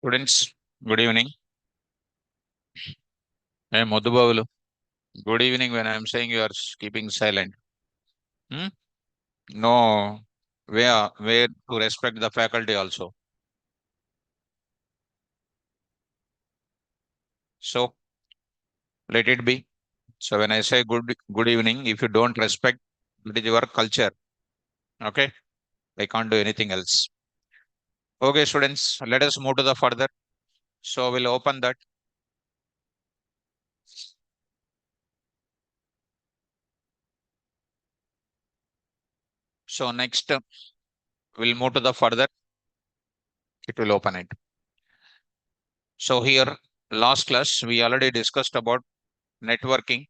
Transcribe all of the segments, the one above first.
Students, good evening. I am Madhubavulu. Good evening when I am saying you are keeping silent. Hmm? No, where to respect the faculty also. So let it be. So when I say good evening, if you don't respect, it is your culture. Okay, I can't do anything else. Okay, students, let us move to the further. So we'll open that. So next we'll move to the further. It will open it. So here last class we already discussed about networking.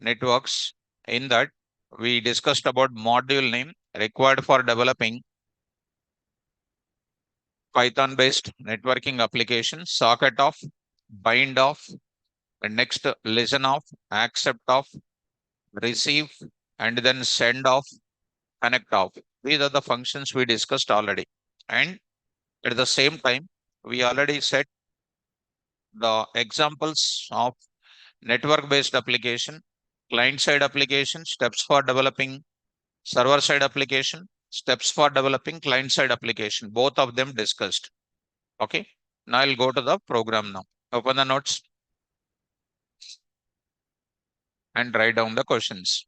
Networks. In that, we discussed about module name required for developing Python based networking application, socket off, bind off, and next listen off, accept off, receive, and then send off, connect off. These are the functions we discussed already. And at the same time, we already set the examples of network based application, client side application, steps for developing server side application, steps for developing client side application, both of them discussed. Okay. Now I'll go to the program now. Open the notes and write down the questions.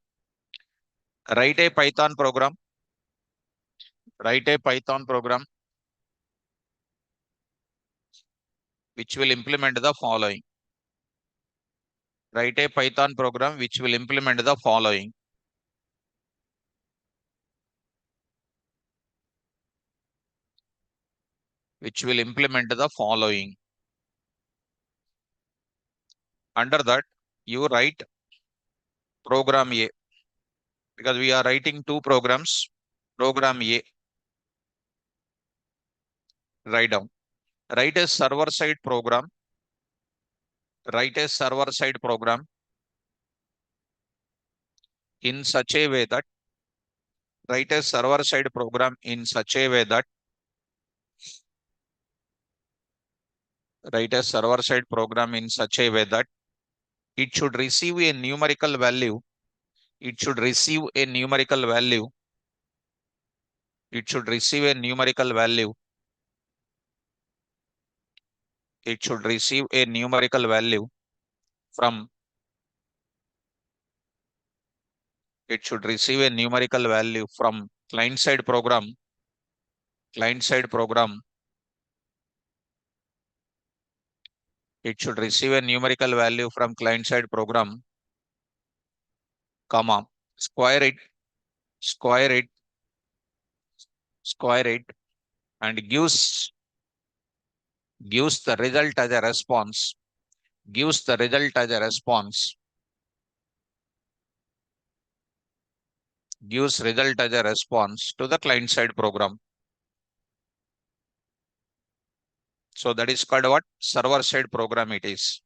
Write a Python program. Write a Python program which will implement the following. Write a Python program which will implement the following. Which will implement the following. Under that, you write program A because we are writing two programs. Program A, write down. Write a server side program. Write a server side program in such a way that write a server side program in such a way that write a server side program in such a way that it should receive a numerical value. It should receive a numerical value. It should receive a numerical value. It should receive a numerical value from it should receive a numerical value from client side program. Client side program. It should receive a numerical value from client side program, comma, square it, square it, square it, and gives the result as a response, gives the result as a response, gives result as a response to the client side program. So that is called what? Server side program it is.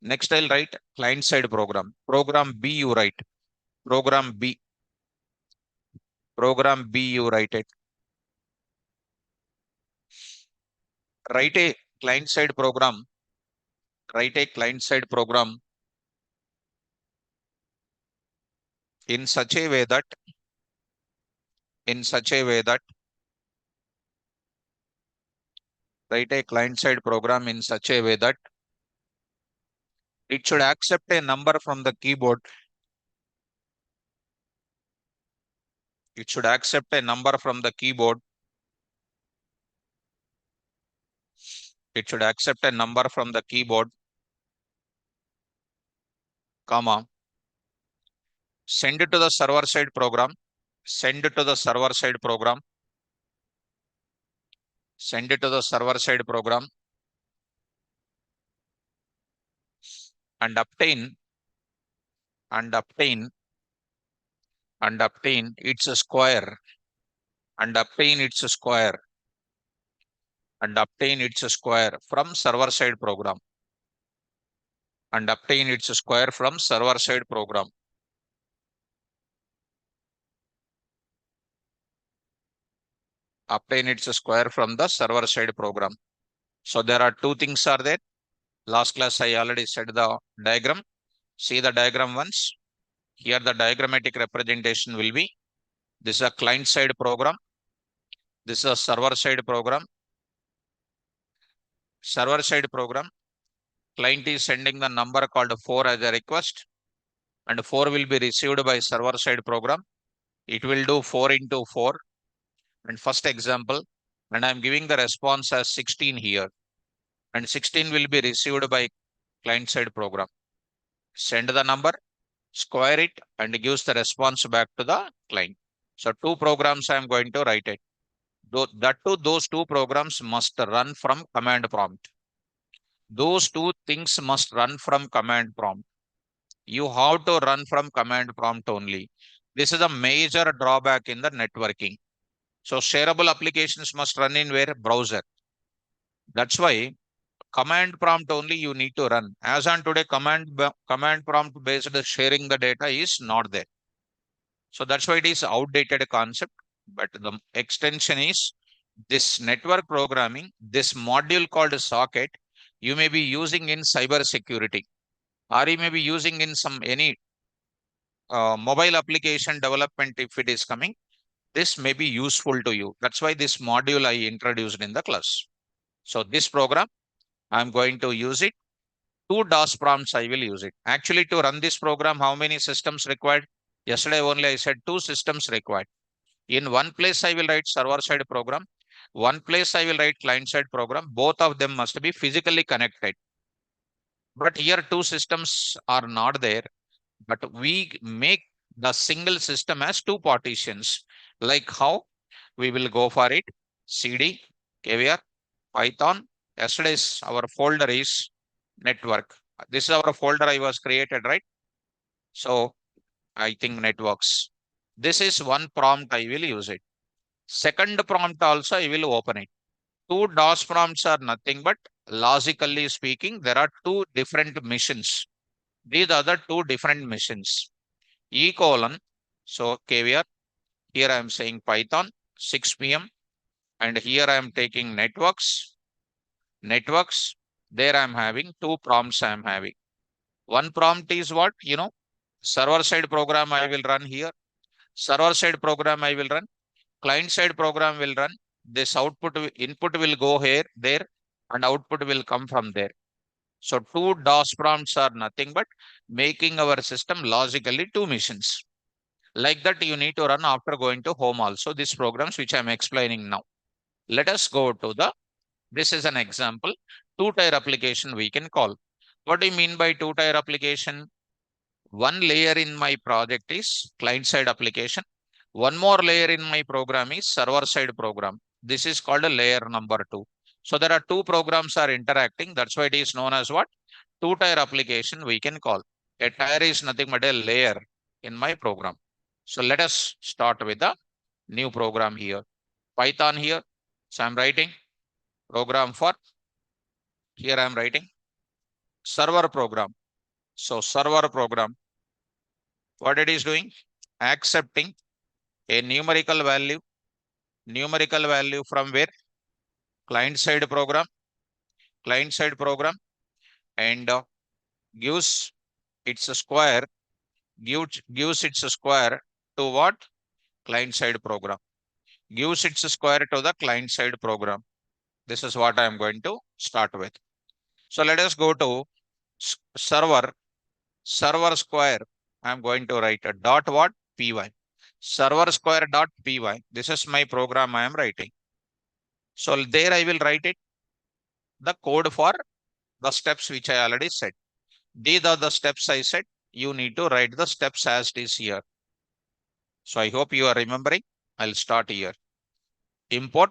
Next I'll write client side program. Program B you write. Program B. Program B you write it. Write a client side program. Write a client side program in such a way that in such a way that write a client side program in such a way that it should accept a number from the keyboard. It should accept a number from the keyboard. It should accept a number from the keyboard, comma, send it to the server side program. Send it to the server side program. Send it to the server side program and obtain and obtain and obtain its square and obtain its square and obtain its square from server side program and obtain its square from server side program. obtain its square from the server side program. So there are two things are there. Last class I already said the diagram. See the diagram once. Here the diagrammatic representation will be, this is a client side program. This is a server side program. Server side program. Client is sending the number called 4 as a request, and 4 will be received by server side program. It will do 4 into 4. And first example, and I'm giving the response as 16 here. And 16 will be received by client side program. Send the number, square it, and gives the response back to the client. So two programs I'm going to write it. Those two programs must run from command prompt. Those two things must run from command prompt. You have to run from command prompt only. This is a major drawback in the networking. So shareable applications must run in where? Browser. That's why command prompt only you need to run. As on today, command prompt based sharing the data is not there. So that's why it is outdated concept. But the extension is this network programming, this module called socket, you may be using in cyber security, or you may be using in some any mobile application development if it is coming. This may be useful to you. That's why this module I introduced in the class. So this program, I'm going to use it. Two DOS prompts I will use it. Actually, to run this program, how many systems required? Yesterday only I said two systems required. In one place, I will write server side program. One place I will write client side program. Both of them must be physically connected. But here two systems are not there. But we make the single system as two partitions. Like how? We will go for it. CD, KVR, Python. Yesterday's our folder is network. This is our folder I was created, right? So I think networks. This is one prompt I will use it. Second prompt also I will open it. Two DOS prompts are nothing but logically speaking, there are two different missions. These are the two different missions. E colon. So KVR. Here I am saying Python 6 p.m. And here I am taking networks. Networks. There I am having two prompts I am having. One prompt is what? Server side program I will run here. Server side program I will run. Client side program will run. This input will go here, there, and output will come from there. So two DOS prompts are nothing but making our system logically two missions. Like that, you need to run after going to home also these programs which I'm explaining now. Let us go to this is an example, two-tier application we can call. What do you mean by two-tier application? One layer in my project is client-side application. One more layer in my program is server-side program. This is called a layer number two. So there are two programs are interacting. That's why it is known as what? Two-tier application we can call. A tier is nothing but a layer in my program. So let us start with the new program here. Python here. So I'm writing program for, here I'm writing server program. So server program, what it is doing? Accepting a numerical value from where? Client side program, and gives its square, gives its square to what? Client side program. Gives its square to the client side program. This is what I am going to start with. So let us go to server square. I am going to write a dot what? Py. Server square dot py. This is my program I am writing. So there I will write it, the code for the steps which I already said. These are the steps I said. You need to write the steps as it is here. So I hope you are remembering. I'll start here. Import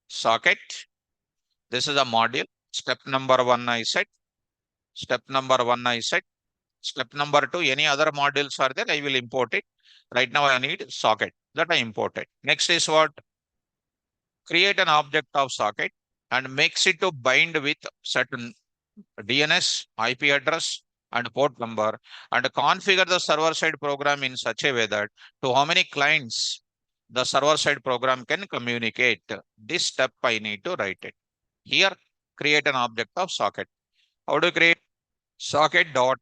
socket. This is a module. Step number one I said. Step number one I said. Step number two, any other modules are there, I will import it. Right now I need socket that I imported. Next is what? Create an object of socket and makes it to bind with certain DNS, IP address, and port number, and configure the server side program in such a way that to how many clients the server side program can communicate. This step I need to write it. Here, create an object of socket. How to create socket dot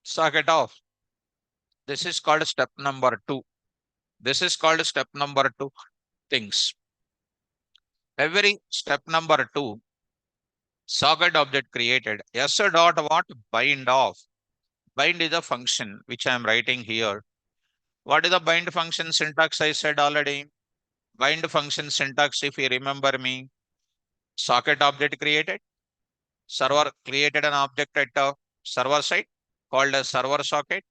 socket of? This is called step number 2. This is called step number 2 things. Every step number 2, socket object created. S dot what? Bind of. Bind is a function which I am writing here. What is the bind function syntax? I said already. Bind function syntax, if you remember me, socket object created. Server created an object at the server side called a server socket,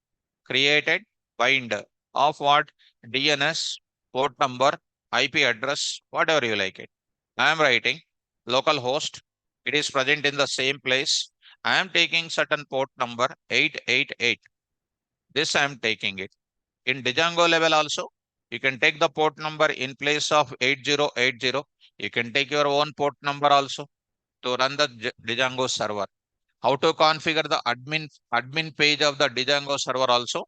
created bind of what? DNS, port number, IP address, whatever you like it. I am writing local host. It is present in the same place. I am taking certain port number 888. This I am taking it. In Django level also, you can take the port number in place of 8080. You can take your own port number also to run the Django server. How to configure the admin page of the Django server also,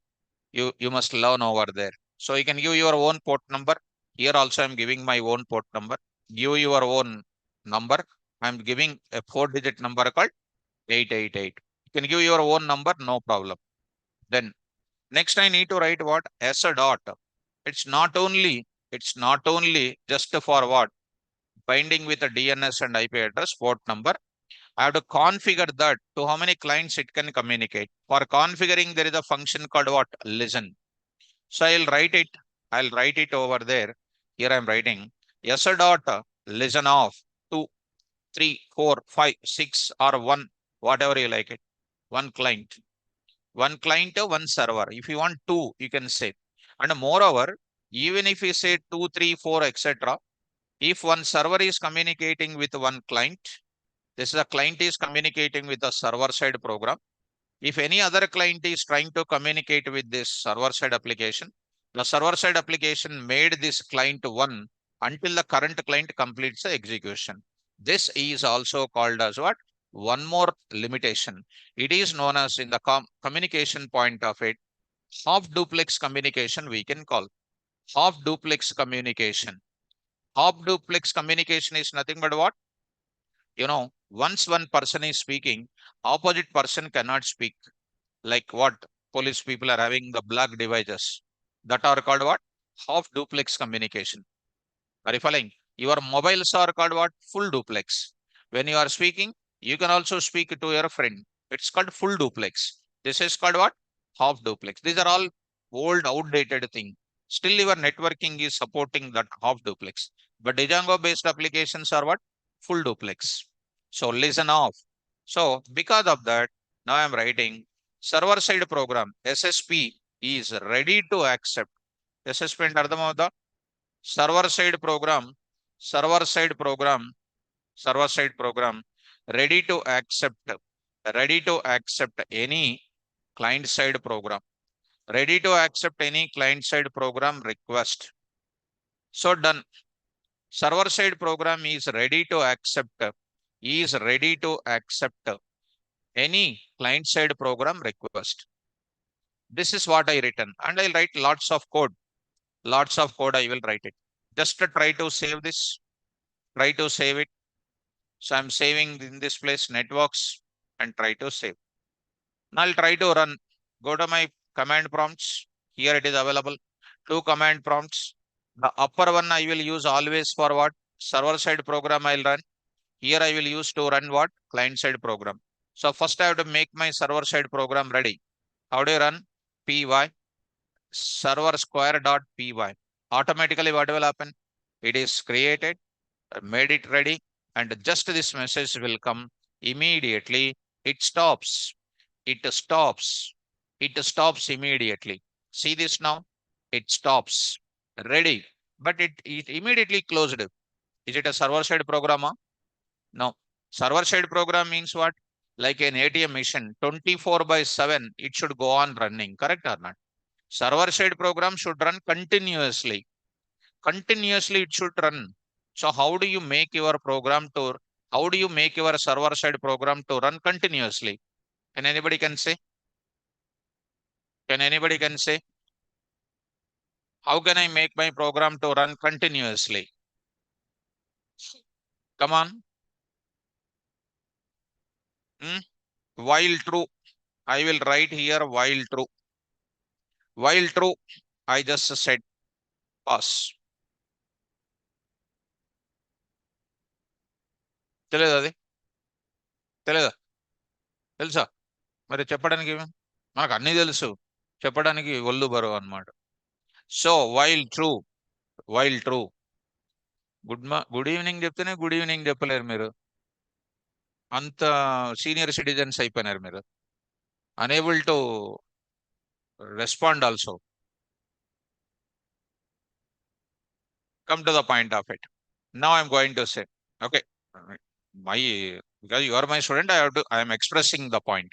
you must learn over there. So you can give your own port number. Here also I'm giving my own port number. Give your own number. I'm giving a 4-digit number called 888. You can give your own number, no problem. Then next I need to write what? S a dot. It's not only just for what? Binding with a DNS and IP address port number. I have to configure that to how many clients it can communicate. For configuring, there is a function called what? Listen. So I'll write it over there. Here I'm writing S dot listen of 2, 3, 4, 5, 6 or 1, whatever you like it. One client. One client, one server. If you want two, you can say. And moreover, even if you say 2, 3, 4, etc., if one server is communicating with one client, this is a client is communicating with the server side program. If any other client is trying to communicate with this server side application, the server side application made this client one until the current client completes the execution. This is also called as what? One more limitation. It is known as in the communication point of it, half duplex communication we can call. Half duplex communication. Half duplex communication is nothing but what? Once one person is speaking, opposite person cannot speak. Like what? Police people are having the black devices that are called what? Half duplex communication. Are you following? Your mobiles are called what? Full duplex. When you are speaking, you can also speak to your friend. It's called full duplex. This is called what? Half duplex. These are all old, outdated thing. Still, your networking is supporting that half duplex. But Django based applications are what? Full duplex. So listen off. So because of that, now I'm writing server side program SSP is ready to accept. SSP and the server side program, server side program, server side program, ready to accept any client side program, ready to accept any client side program request. So done. Server side program is ready to accept any client side program request. This is what I written, and I'll write lots of code. Lots of code I will write it. Just to try to save this, try to save it. So I'm saving in this place networks and try to save. Now I'll try to run. Go to my command prompts. Here it is available. 2 command prompts. The upper one I will use always for what? Server side program I'll run. Here I will use to run what? Client side program. So first I have to make my server side program ready. How do you run? Py server square dot py. Automatically what will happen? It is created, made it ready, and just this message will come immediately. It stops. It stops. It stops immediately. See this now? It stops. Ready. But it immediately closed. Is it a server side program? No. Server side program means what? Like an ATM machine, 24/7, it should go on running. Correct or not? Server side program should run continuously. Continuously it should run. So how do you make your program to, how do you make your server side program to run continuously? Can anybody can say? Can anybody can say? How can I make my program to run continuously? Come on. Hmm? While true, I will write here while true. While true, I just said pass. తెలియదు అది తెలియదా తెలుసా మరి చెప్పడానికి మనకు అన్నీ తెలుసు చెప్పడానికి ఒళ్ళు బరువు అన్నమాట. So while true good evening చెప్తేనే గుడ్ ఈవినింగ్ చెప్పలేరు మీరు. అంత సీనియర్ సిటిజన్స్ అయిపోయినారు మీరు. Unable to respond also. Come to the point of it. Now I'm going to say, okay, my because you are my student, I am expressing the point.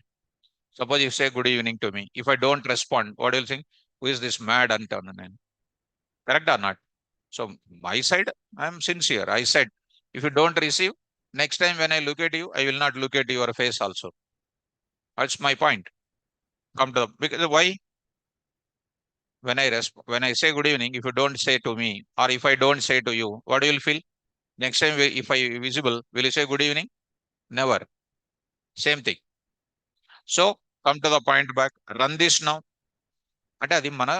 Suppose you say good evening to me. If I don't respond, what do you think? Who is this mad Antonin? Correct or not? So my side, I am sincere. I said, if you don't receive, next time when I look at you, I will not look at your face also. That's my point. Come to the because why? When I say good evening, if you don't say to me, or if I don't say to you, what do you feel? Next time, if I visible, will you say good evening? Never. Same thing. So come to the point back. Run this now. అంటే అది మన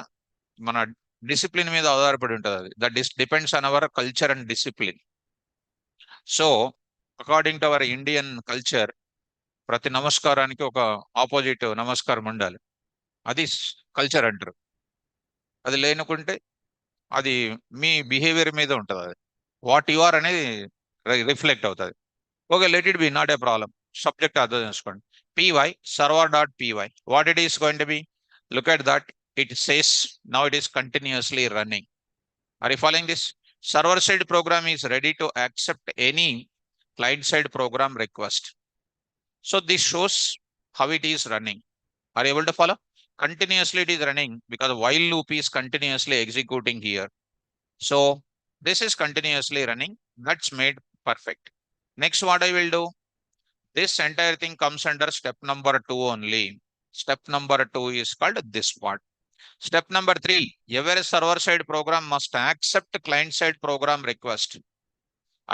మన discipline మీద ఆధారపడి ఉంటుంది. అది that depends on our culture and discipline. So according to our Indian culture, ప్రతి నమస్కారానికి ఒక ఆపోజిట్ నమస్కారం ఉండాలి. అది కల్చర్ అంటారు. అది లేనుకుంటే అది మీ బిహేవియర్ మీద ఉంటుంది. అది వాట్ యు ఆర్ అనేది రిఫ్లెక్ట్ అవుతుంది. Okay, let it be not a problem. Subject అర్థం చేసుకోండి. py server.py. What it is going to be? Look at that. It says now it is continuously running. Are you following this? Server side program is ready to accept any client side program request. So this shows how it is running. Are you able to follow? Continuously it is running because while loop is continuously executing here. So this is continuously running. That's made perfect. Next, what I will do? This entire thing comes under step number 2 only. Step number 2 is called this part. Step number 3, every server side program must accept client side program request.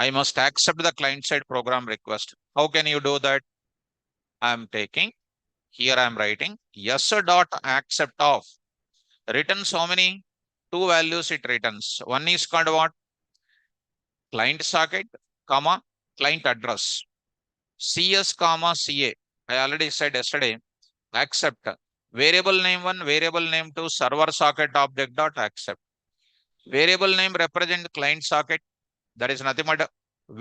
I must accept the client side program request. How can you do that? I am taking, here I am writing yes dot accept of. Returns how many? 2 values it returns. One is called what? Client socket, comma, client address. CS comma CA. I already said yesterday, accept variable name 1, variable name 2, server socket object dot accept. Variable name represent client socket. That is nothing but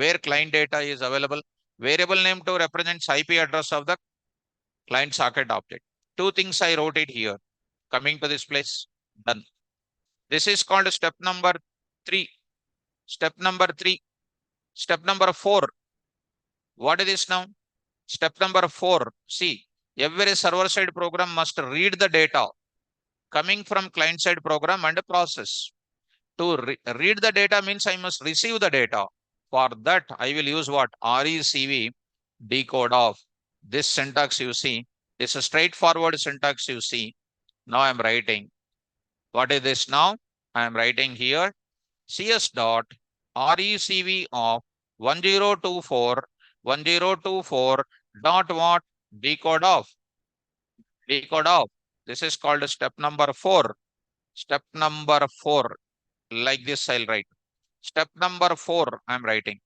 where client data is available. Variable name 2 represents IP address of the client socket object. 2 things I wrote it here. Coming to this place, done. This is called step number 3. Step number 3. Step number 4. What is this now? Step number 4. See, every server side program must read the data coming from client side program and process. To read the data means I must receive the data. For that, I will use what? RECV decode of. This syntax you see, it's a straightforward syntax you see. Now I'm writing. What is this now? I am writing here CS dot RECV of 1024 1024 dot what? Decode of. Decode of. This is called step number 4. Step number 4. Like this, I'll write. Step number 4, I'm writing.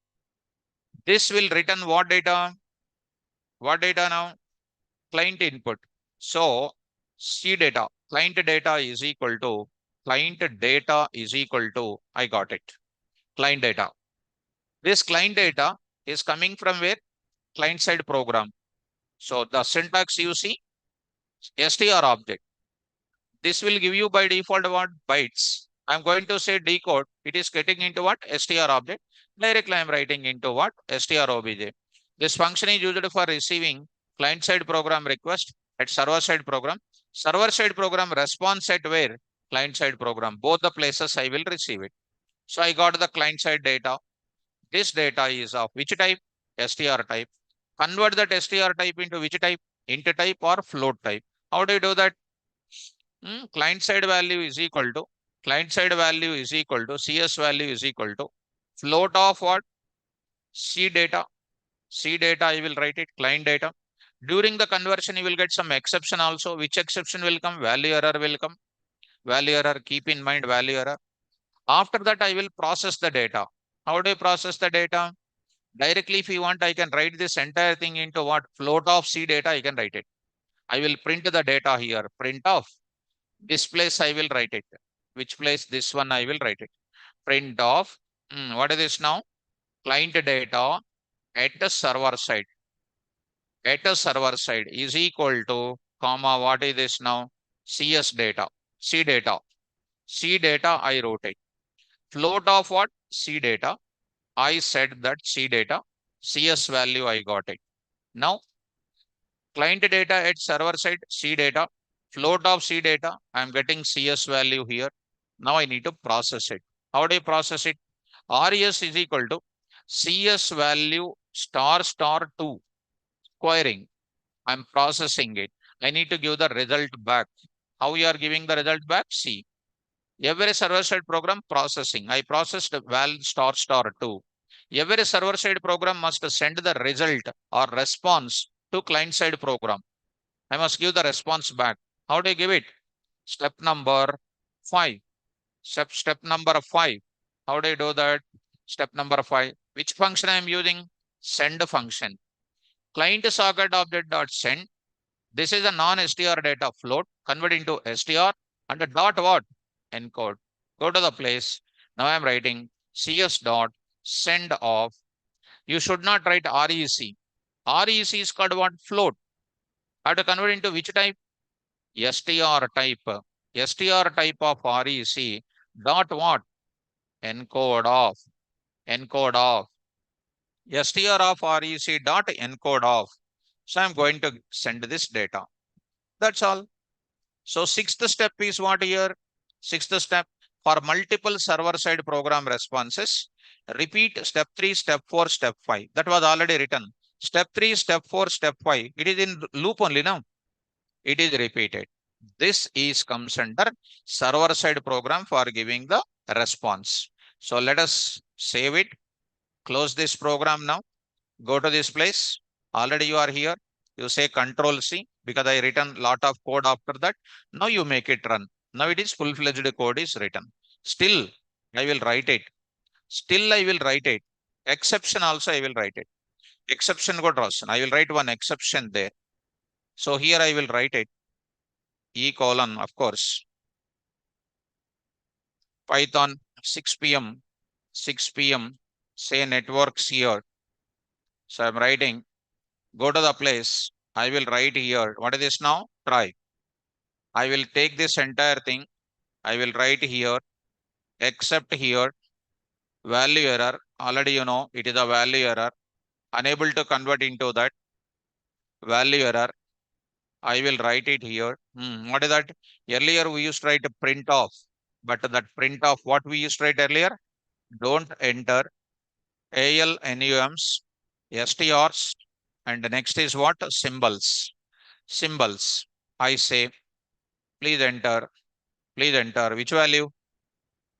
This will return what data? What data now? Client input. So, C data. Client data is equal to, I got it. Client data. This client data is coming from where? Client side program. So, the syntax you see, str object. This will give you by default what? Bytes. I'm going to say decode. It is getting into what? str object. Directly I'm writing into what? str obj. This function is used for receiving client side program request at server side program. Server side program response at where? Client side program. Both the places I will receive it. So I got the client side data. This data is of which type? str type. Convert that str type into which type? Int type or float type. How do you do that? Client side value is equal to Client side value is equal to CS value is equal to float of what? C data. C data, I will write it, client data. During the conversion, you will get some exception also. Which exception will come? Value error will come. Value error, keep in mind value error. After that, I will process the data. How do you process the data? Directly, if you want, I can write this entire thing into what? Float of C data, I can write it. I will print the data here. Print of this place, I will write it. Which place? This one, I will write it. Print of, what is this now? Client data at the server side. At the server side is equal to, comma, what is this now? CS data. C data. C data, I wrote it. Float of what? C data. I said that C data. CS value, I got it. Now, client data at server side, C data. Float of C data, I am getting CS value here. Now I need to process it. How do you process it? RES is equal to CS value star star 2 querying. I'm processing it. I need to give the result back. How you are giving the result back? See, every server side program processing. I processed val star star 2. Every server side program must send the result or response to client side program. I must give the response back. How do I give it? Step number 5. Step number 5. How do I do that? Step number 5. Which function I am using? Send function. Client socket object dot send. This is a non-str data float. Convert into str and a dot what? Encode. Go to the place. Now I am writing cs dot send of. You should not write REC. REC is called what? Float. I have to convert into which type? str type. str type of REC dot what? Encode of. Encode of. str of REC dot encode of. So I'm going to send this data. That's all. So sixth step is what here? Sixth step, for multiple server side program responses, repeat step 3, step 4, step 5. That was already written. Step 3, step 4, step 5. It is in loop only now. It is repeated. This is comes under server side program for giving the response. So let us save it. Close this program now. Go to this place. Already you are here. You say Control C because I written lot of code after that. Now you make it run. Now it is full-fledged code is written. Still, I will write it. Still, I will write it. Exception also I will write it. Exception go Rosen. I will write one exception there. So here I will write it. E colon, of course. Python 6 p.m. 6 p.m. Say networks here. So I'm writing. Go to the place. I will write here. What is this now? Try. I will take this entire thing. I will write here, except here, value error. Already you know it is a value error. Unable to convert into that value error. I will write it here. What is that? Earlier we used to write a print off, but that print off, what we used to write earlier? Don't enter ALNUMs, STRs, and the next is what? Symbols. Symbols. I say, please enter which value?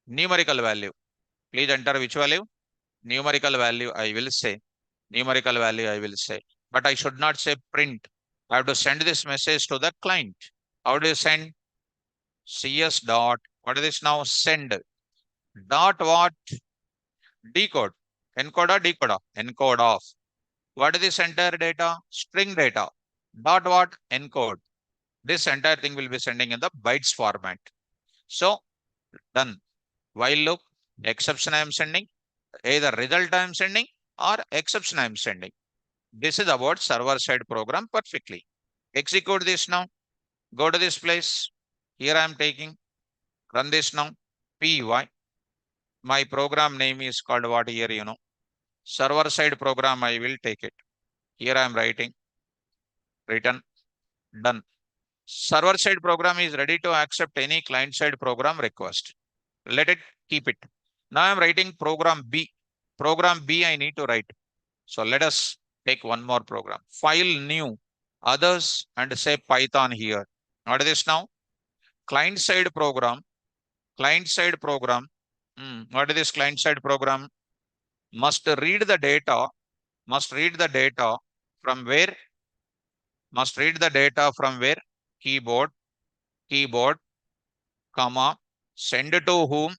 Numerical value. Please enter which value? Numerical value, I will say. Numerical value, I will say. But I should not say print. I have to send this message to the client. How do you send? CS dot, what is this now? Send. Dot what? Decode. Encode or decode? Encode off. What is this entire data? String data. Dot what? Encode. This entire thing will be sending in the bytes format. So, done. While loop, exception I am sending. Either result I am sending or exception I am sending. This is about server side program perfectly. Execute this now. Go to this place. Here I am taking. Run this now. Py. My program name is called what here, you know. Server side program, I will take it. Here I am writing. Written. Done. Server side program is ready to accept any client side program request. Let it keep it. Now I am writing program B. Program B I need to write. So let us take one more program. File new, others, and say Python here. What is this now? Client side program. Client side program. What is this client side program? Must read the data. Must read the data from where? Must read the data from where? Keyboard, keyboard, comma, send to whom?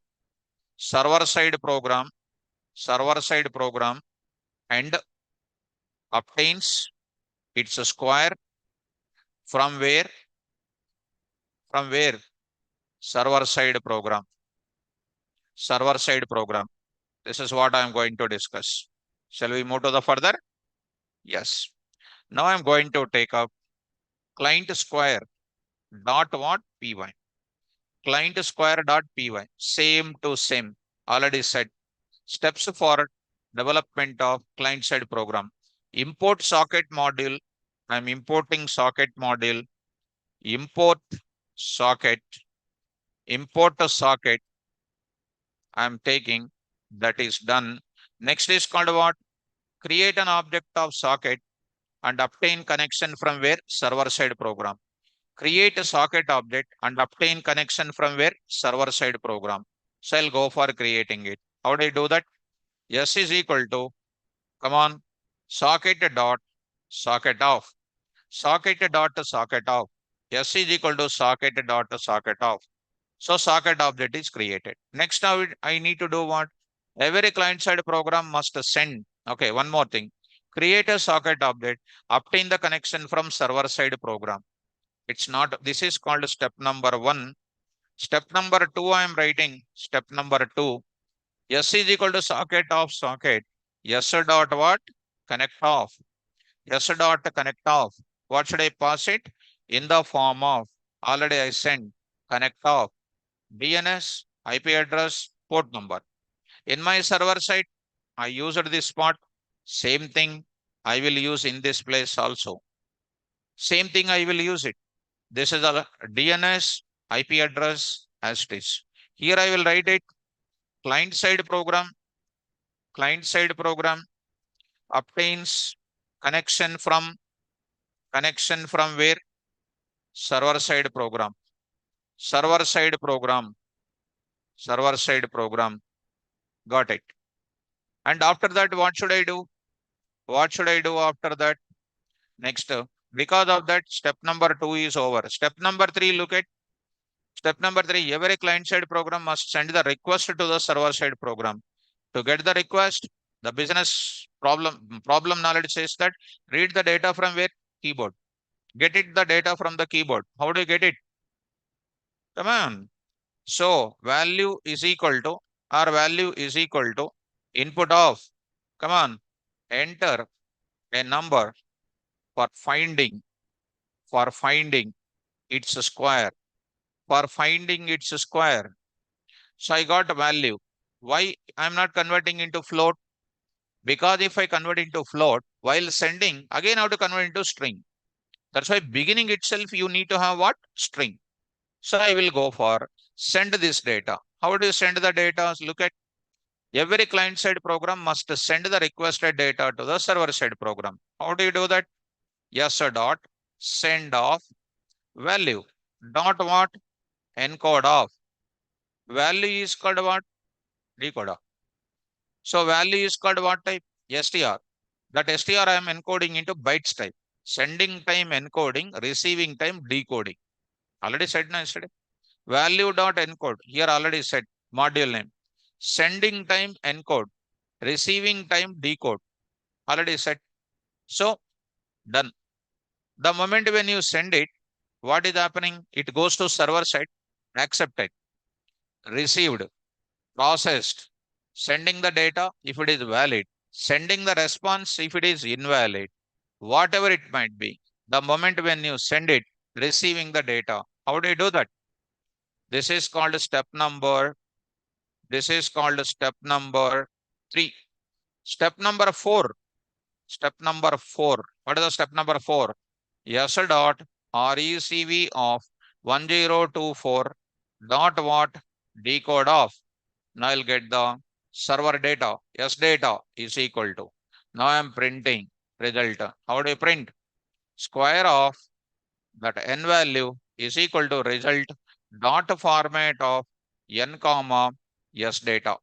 Server side program, and obtains its square from where? From where? Server side program. Server side program. This is what I am going to discuss. Shall we move to the further? Yes. Now I am going to take up client square dot what? Py. Client square dot py. Same to same. Already said. Steps for development of client side program. Import socket module. I am importing socket module. Import socket. Import a socket. I am taking. That is done. Next is called what? Create an object of socket and obtain connection from where? Server side program. Create a socket object and obtain connection from where? Server side program. So I'll go for creating it. How do I do that? S is equal to, come on, socket dot socket off. Socket dot socket off. S is equal to socket dot socket off. So socket object is created. Next, now I need to do what? Every client side program must send. Okay, one more thing. Create a socket object, obtain the connection from server side program. It's not, this is called step number 1. Step number 2, I am writing step number 2. S is equal to socket of socket. S dot what? Connect off. S dot connect off. What should I pass it? In the form of, already I sent, connect off, DNS, IP address, port number. In my server side, I used this part. Same thing I will use in this place also. Same thing I will use it. This is a DNS, IP address as it is. Here I will write it client side program obtains connection from where? Server side program. Server side program. Server side program. Got it. And after that, what should I do? What should I do after that? Next, because of that, step number 2 is over. Step number 3, look at step number 3. Every client side program must send the request to the server side program. To get the request, the business problem knowledge says that read the data from where? Keyboard. Get it the data from the keyboard. How do you get it? Come on. So value is equal to, input of, come on, enter a number for finding its square. For finding its square. So I got a value. Why I'm not converting into float? Because if I convert into float, while sending, again I have to convert into string. That's why beginning itself you need to have what? String. So I will go for send this data. How do you send the data? Look at every client side program must send the requested data to the server side program. How do you do that? Yes, dot send of value dot what? Encode of. Value is called what? Decoder. So value is called what type? STR. That STR I am encoding into bytes type. Sending time encoding, receiving time decoding. Already said no yesterday. Value dot encode. Here already said module name. Sending time encode. Receiving time decode. Already said. So done. The moment when you send it, what is happening? It goes to server side, accepted, received, processed, sending the data if it is valid, sending the response if it is invalid, whatever it might be. The moment when you send it, receiving the data. How do you do that? This is called step number. This is called step number 3. Step number 4. Step number 4. What is the step number 4? S dot recv of 1024 dot what? Decode of. Now I'll get the server data. S data is equal to. Now I'm printing result. How do you print? Square of that n value is equal to result dot format of n comma s data.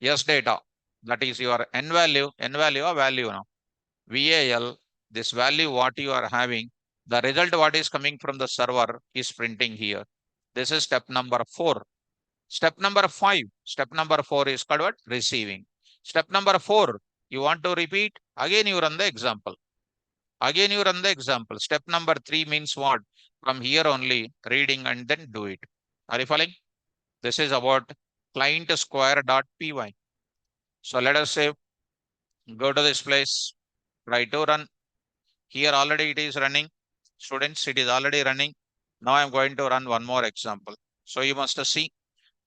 S data, that is your n value or value now. VAL, this value what you are having, the result what is coming from the server is printing here. This is step number 4. Step number 5, step number 4 is called what? Receiving. Step number 4, you want to repeat? Again you run the example. Again you run the example. Step number 3 means what? From here only reading and then do it. Are you following? This is about client square.py. So let us say, go to this place, try to run. Here already it is running. Students, it is already running. Now I'm going to run one more example. So you must see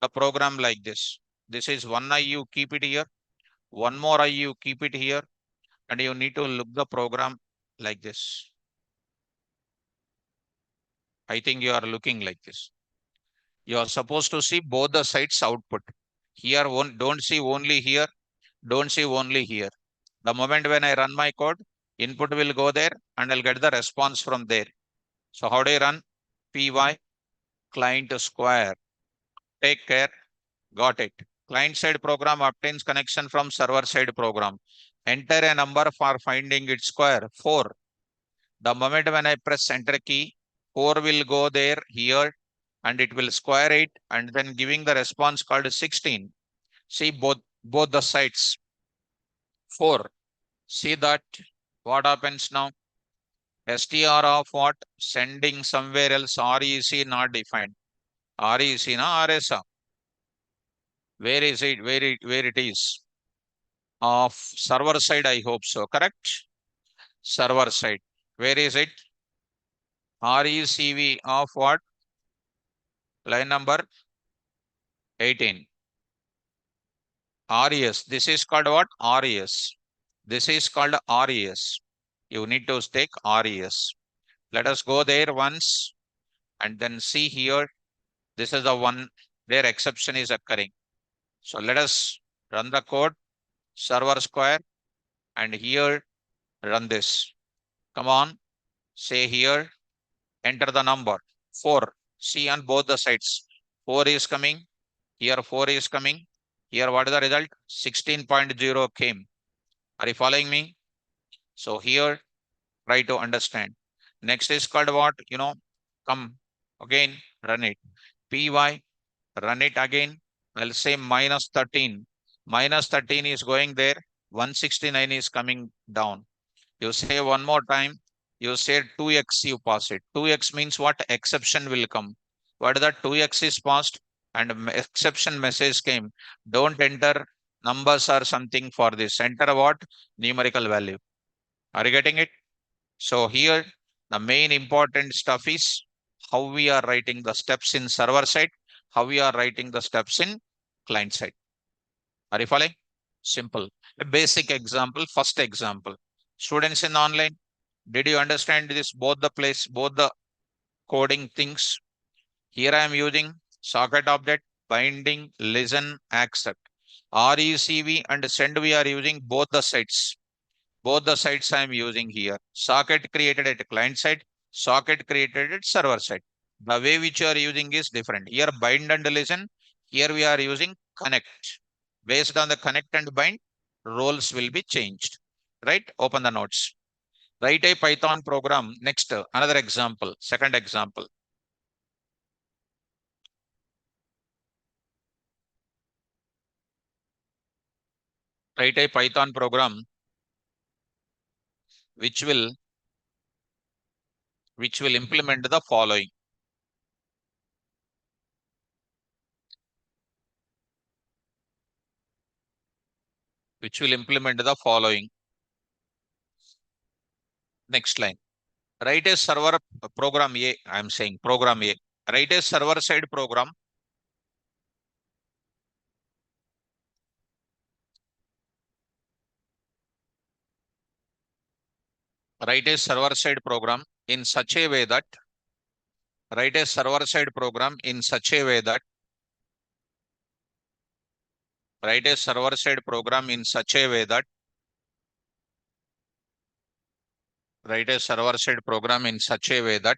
the program like this. This is one eye, you keep it here. One more eye, you keep it here. And you need to look the program like this. I think you are looking like this. You are supposed to see both the sides output. Here, don't see only here. Don't see only here. The moment when I run my code, input will go there and I'll get the response from there. So how do you run? Py client square. Take care. Got it. Client side program obtains connection from server side program. Enter a number for finding its square. 4. The moment when I press enter key, 4 will go there here and it will square it and then giving the response called 16. See both the sides. 4. See that what happens now? str of what? Sending somewhere else. REC not defined. REC na RSA. Where is it? Where it is? Of server side, I hope so. Correct? Server side. Where is it? RECV of what? Line number 18. RES. This is called what? RES. This is called RES. You need to take RES. Let us go there once and then see here. This is the one where exception is occurring. So let us run the code, server square, and here run this. Come on, say here, enter the number 4. See on both the sides. 4 is coming. Here 4 is coming. Here what is the result? 16.0 came. Are you following me? So here try to understand. Next is called what? Come again, run it. Py, run it again. I'll say minus 13. Minus 13 is going there. 169 is coming down. You say one more time. You say 2x, you pass it. 2x means what? Exception will come. What is that? 2x is passed and exception message came. Don't enter numbers or something for this. Enter what? Numerical value. Are you getting it? So here the main important stuff is how we are writing the steps in server side, how we are writing the steps in client side. Are you following? Simple. A basic example, first example. Students in online, did you understand this? Both the coding things. Here I am using socket object, binding, listen, accept. RECV and send we are using both the sides. Both the sides I am using here. Socket created at client side, socket created at server side. The way which you are using is different. Here bind and listen. Here we are using connect. Based on the connect and bind, roles will be changed. Right? Open the notes. Write a Python program. Next, another example. Second example. Write a Python program which will implement the following. Which will implement the following. Next line. Write a server program A. I am saying program A. Write a server side program. Write a server side program in such a way that write a server side program in such a way that write a server side program in such a way that write a server side program in such a way that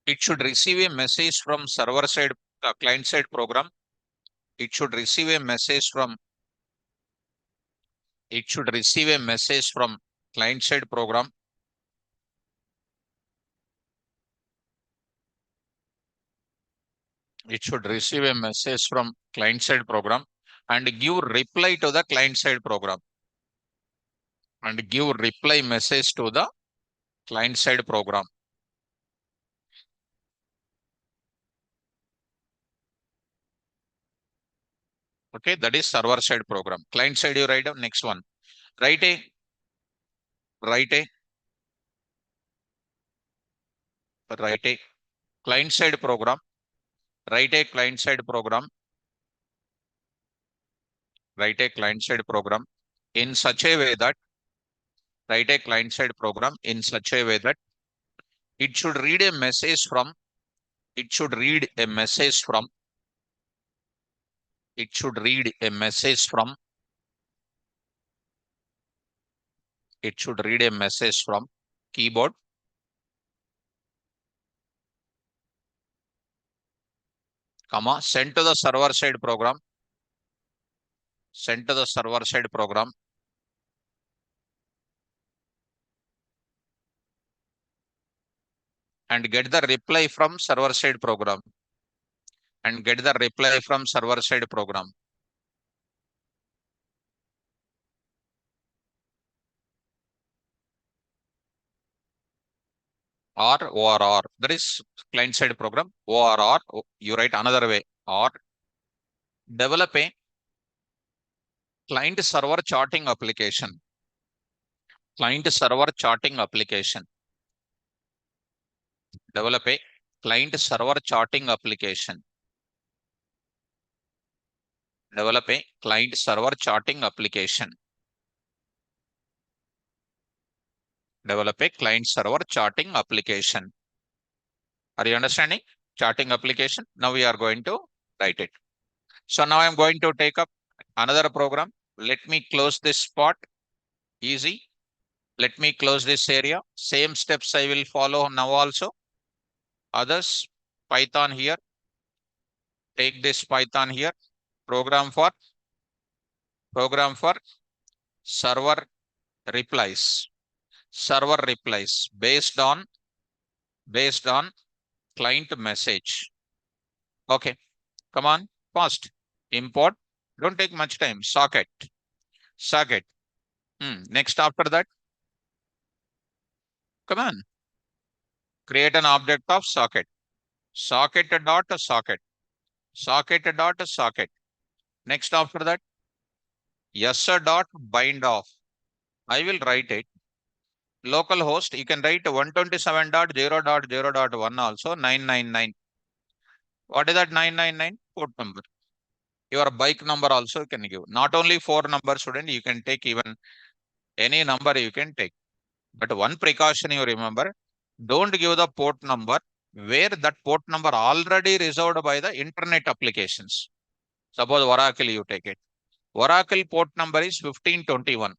It should receive a message from server side, client side program. It should receive a message from client side program. It should receive a message from client side program and give reply to the client side program and give reply message to the client side program. Okay, that is server side program. Client side you write down. Next one. Write a write a write a client side program. Write a client side program. Write a client side program in such a way that write a client side program in such a way that it should read a message from it should read a message from it should read a message from it should read a message from keyboard, comma, send to the server side program, send to the server side program, and get the reply from server side program and get the reply from server side program. Or that is client side program. Or you write another way, or develop a client server charting application. Client server charting application. Develop a client server charting application. Develop a client server charting application. Develop a client server charting application. Are you understanding? Charting application. Now we are going to write it. So now I'm going to take up another program. Let me close this spot. Easy. Let me close this area. Same steps I will follow now also. Others, Python here. Take this Python here. Program for server replies. Server replies based on client message. Okay, come on, fast. Import. Don't take much time. Socket. Socket. Next after that, come on. Create an object of socket. Socket dot socket. Socket dot socket. Next after that, yes dot bind off. I will write it. Localhost, you can write 127.0.0.1 also 999. What is that 999? Port number. Your bike number also you can give. Not only 4 numbers, student, you can take even any number you can take. But one precaution you remember, don't give the port number where that port number already reserved by the internet applications. Suppose Oracle you take it. Oracle port number is 1521.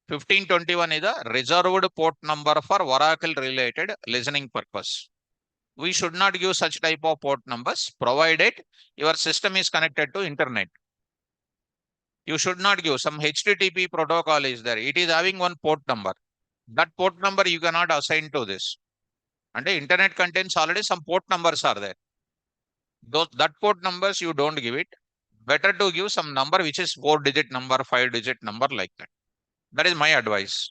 1521 is the reserved port number for Oracle related listening purpose. We should not give such type of port numbers provided your system is connected to internet. You should not give some HTTP protocol is there. It is having one port number. That port number you cannot assign to this. And the internet contains already some port numbers are there. That port numbers you don't give it. Better to give some number which is 4-digit number, 5-digit number like that. That is my advice.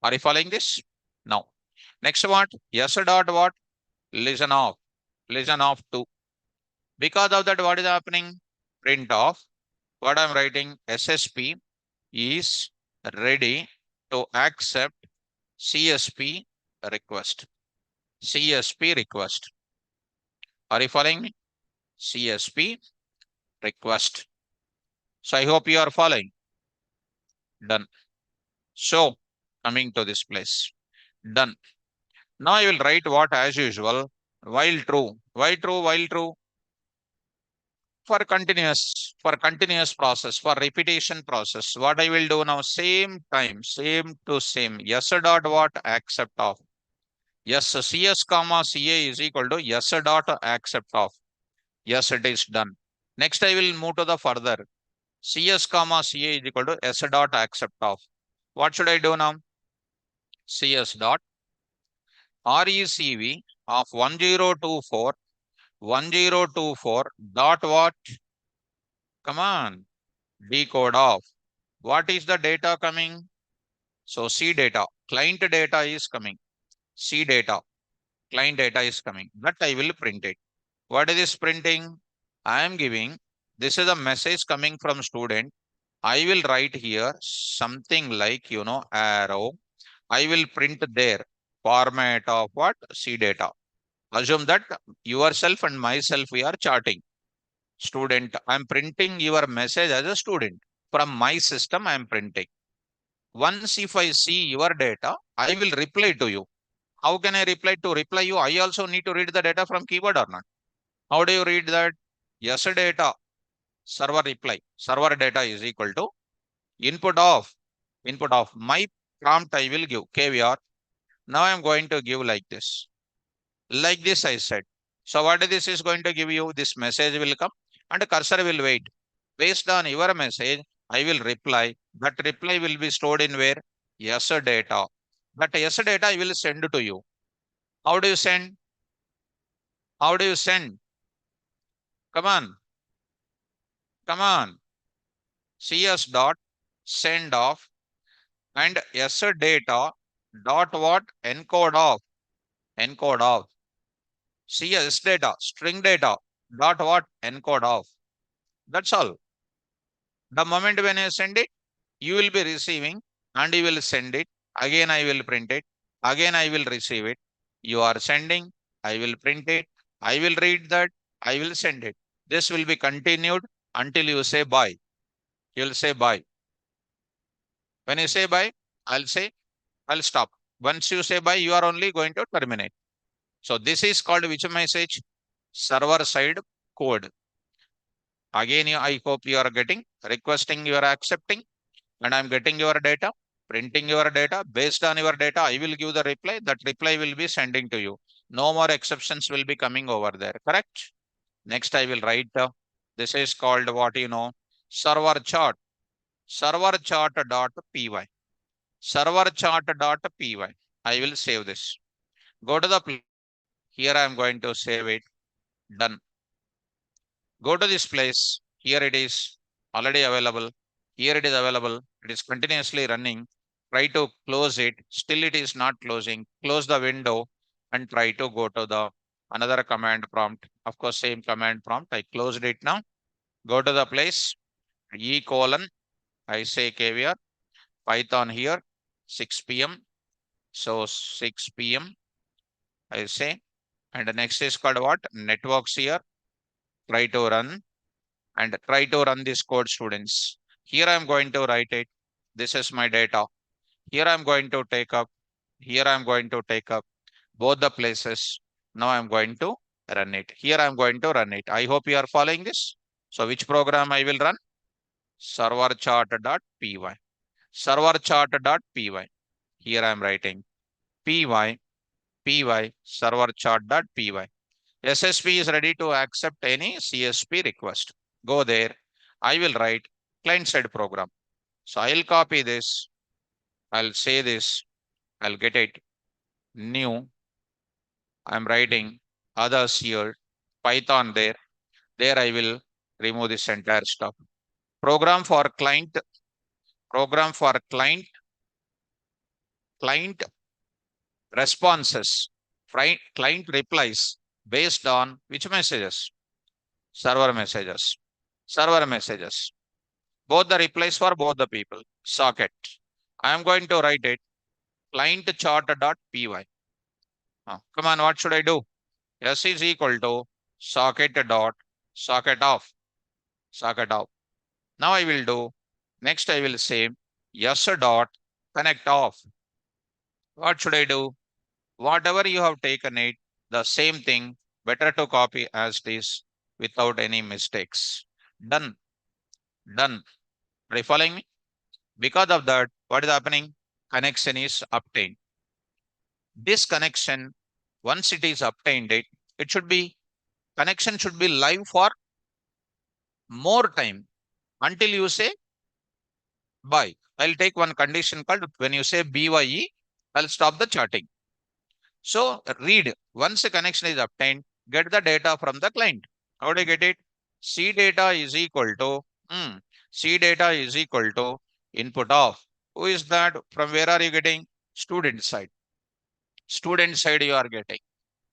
Are you following this? Now, next what? Yes dot what? Listen off. Listen off to. Because of that, what is happening? Print off. What I'm writing? SSP is ready to accept CSP request. CSP request. Are you following me? CSP request. So I hope you are following. Done. So coming to this place. Done. Now I will write what as usual. While true. Why true? While true. For continuous process, for repetition process. What I will do now, same time, same to same. Yes dot what? Accept of. Yes, CS comma CA is equal to S dot accept of. Yes, it is done. Next, I will move to the further. CS comma CA is equal to S dot accept of. What should I do now? CS dot RECV of 1024 dot what? Come on, decode of. What is the data coming? So C data, client data is coming. C data, client data is coming. That I will print it. What is this printing? I am giving, this is a message coming from student. I will write here something like, arrow. I will print there format of what? C data. Assume that yourself and myself, we are charting. Student, I'm printing your message as a student. From my system, I'm printing. Once if I see your data, I will reply to you. How can I reply to reply you? I also need to read the data from keyboard or not? How do you read that? Yes, data, server reply. Server data is equal to input of my prompt I will give KVR. Now I'm going to give like this. Like this, I said. So what this is going to give you? This message will come and cursor will wait. Based on your message, I will reply. That reply will be stored in where? Yes, data. That yes, data I will send to you. How do you send? How do you send? Come on. Come on. CS dot send off and yes, data dot what? Encode of. CS data, string data dot what? Encode of. That's all. The moment when you send it, you will be receiving and you will send it. Again, I will print it. Again, I will receive it. You are sending. I will print it. I will read that. I will send it. This will be continued until you say bye. You'll say bye. When you say bye, I'll stop. Once you say bye, you are only going to terminate. So this is called which message? Server side code. Again, I hope you are getting, requesting, you are accepting, and I'm getting your data, printing your data. Based on your data, I will give the reply. That reply will be sending to you. No more exceptions will be coming over there. Correct? Next, I will write. This is called what server chart. Server chart dot py. Server chart dot py. I will save this. Go to the here. I am going to save it. Done. Go to this place. Here it is already available. Here it is available. It is continuously running. Try to close it. Still it is not closing. Close the window and try to go to the another command prompt. Of course, same command prompt. I closed it now. Go to the place. E colon. I say KVR. Python here. 6 p.m. So 6 p.m. I say. And the next is called what? Networks here. Try to run. And try to run this code, students. Here I'm going to write it. This is my data. Here I'm going to take up. Here I'm going to take up both the places. Now I'm going to run it. Here I'm going to run it. I hope you are following this. So which program I will run? Server chart.py. Server chart.py. Here I'm writing py server chart.py. SSP is ready to accept any CSP request. Go there. I will write client side program. So I'll copy this. I'll say this. I'll get it. New. I'm writing others here. Python there. There I will remove this entire stuff. Program for client. Program for client. Client responses. Client replies based on which messages? Server messages. Server messages. Both the replies for both the people. Socket. I am going to write it client chart.py. Come on, what should I do? S is equal to socket dot socket off. Socket off. Now I will do. Next I will say yes dot connect off. What should I do? Whatever you have taken it, the same thing, better to copy as it is without any mistakes. Done. Done. Are you following me? Because of that, what is happening? Connection is obtained. This connection, once it is obtained, it should be, connection should be live for more time until you say bye. I'll take one condition called when you say BYE, I'll stop the charting. So read, once a connection is obtained, get the data from the client. How do you get it? C data is equal to, C data is equal to input of, who is that? From where are you getting? Student side. Student side you are getting.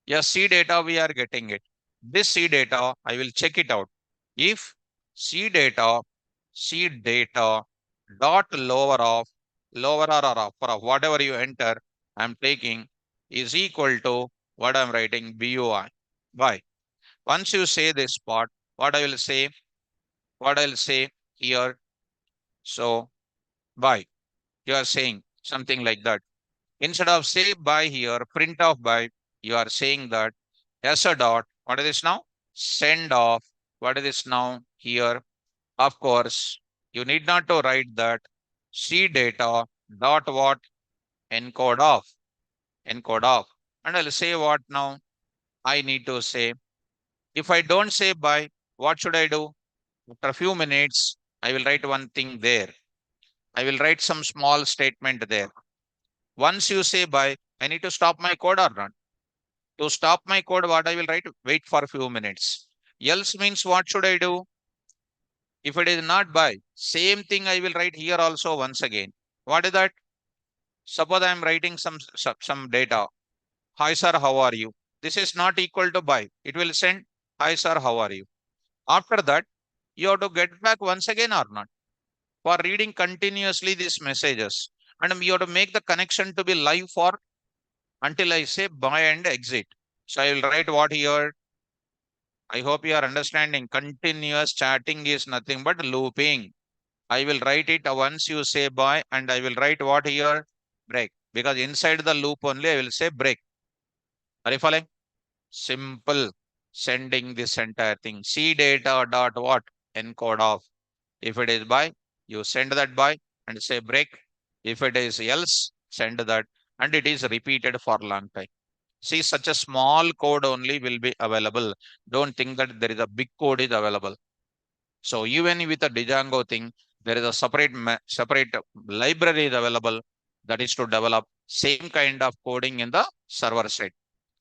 Yes, C data we are getting it. This C data, I will check it out. If C data, C data dot lower or upper of whatever you enter, I'm taking is equal to what I'm writing BUI. Why? Once you say this part, what I will say, what I'll say here. So by, you are saying something like that. Instead of say by here, print of by, you are saying that as a dot, what is this now? Send off. What is this now? Here, of course, you need not to write that C data dot what? Encode off. Encode off. And I'll say what now? I need to say, if I don't say by, what should I do? After a few minutes, I will write one thing there. I will write some small statement there. Once you say by, I need to stop my code or not? To stop my code, what I will write? Wait for a few minutes. Else means what should I do? If it is not by, same thing I will write here also once again. What is that? Suppose I am writing some data. Hi sir, how are you? This is not equal to by. It will send hi sir, how are you? After that, you have to get back once again or not? For reading continuously these messages. And you have to make the connection to be live for until I say by and exit. So I will write what here. I hope you are understanding. Continuous chatting is nothing but looping. I will write it once you say by, and I will write what here? Break. Because inside the loop only I will say break. Are you following? Simple. Sending this entire thing. C data dot what? Encode off. If it is by, you send that by and say break. If it is else, send that. And it is repeated for long time. See, such a small code only will be available. Don't think that there is a big code is available. So even with a Django thing, there is a separate library is available that is to develop same kind of coding in the server side.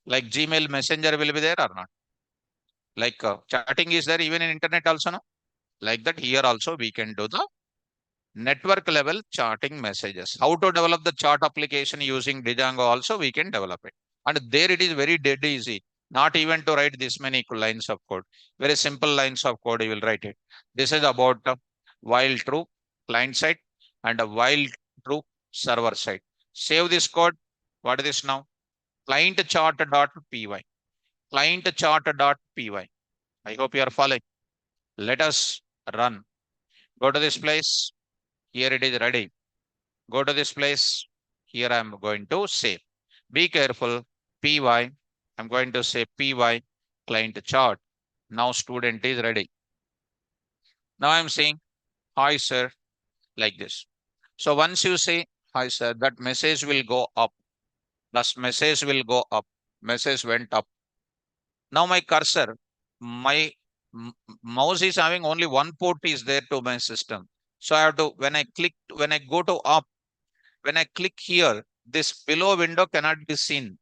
Like Gmail Messenger will be there or not? Like chatting is there even in internet also, no? Like that here also we can do the network level charting messages. How to develop the chart application using Django also we can develop it. And there it is very dead easy. Not even to write this many lines of code. Very simple lines of code you will write it. This is about while true client side and a while true server side. Save this code. What is this now? Client chart.py. Client chart.py. I hope you are following. Let us run. Go to this place. Here it is ready. Go to this place. Here I am going to save. Be careful. Py. I'm going to say py client chart. Now student is ready. Now I'm saying hi sir like this. So once you say hi sir, that message will go up. Plus message will go up. Message went up. Now my cursor, my mouse is having only one port is there to my system. So I have to, when I go to up, when I click here, this below window cannot be seen.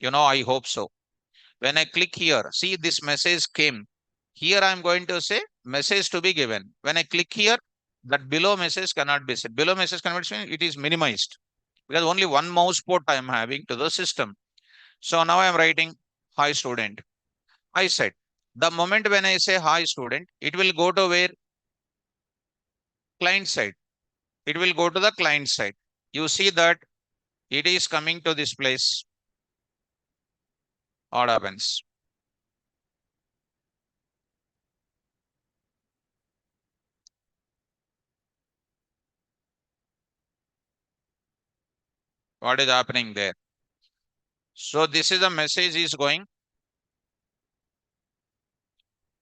I hope so. When I click here, see this message came. Here I am going to say message to be given. When I click here, that below message cannot be seen. Below message cannot be seen, it is minimized because only one mouse port I am having to the system. So now I am writing hi student. I said the moment when I say hi student, it will go to where? Client side. It will go to the client side. You see that it is coming to this place. What happens? What is happening there? So this is the message is going.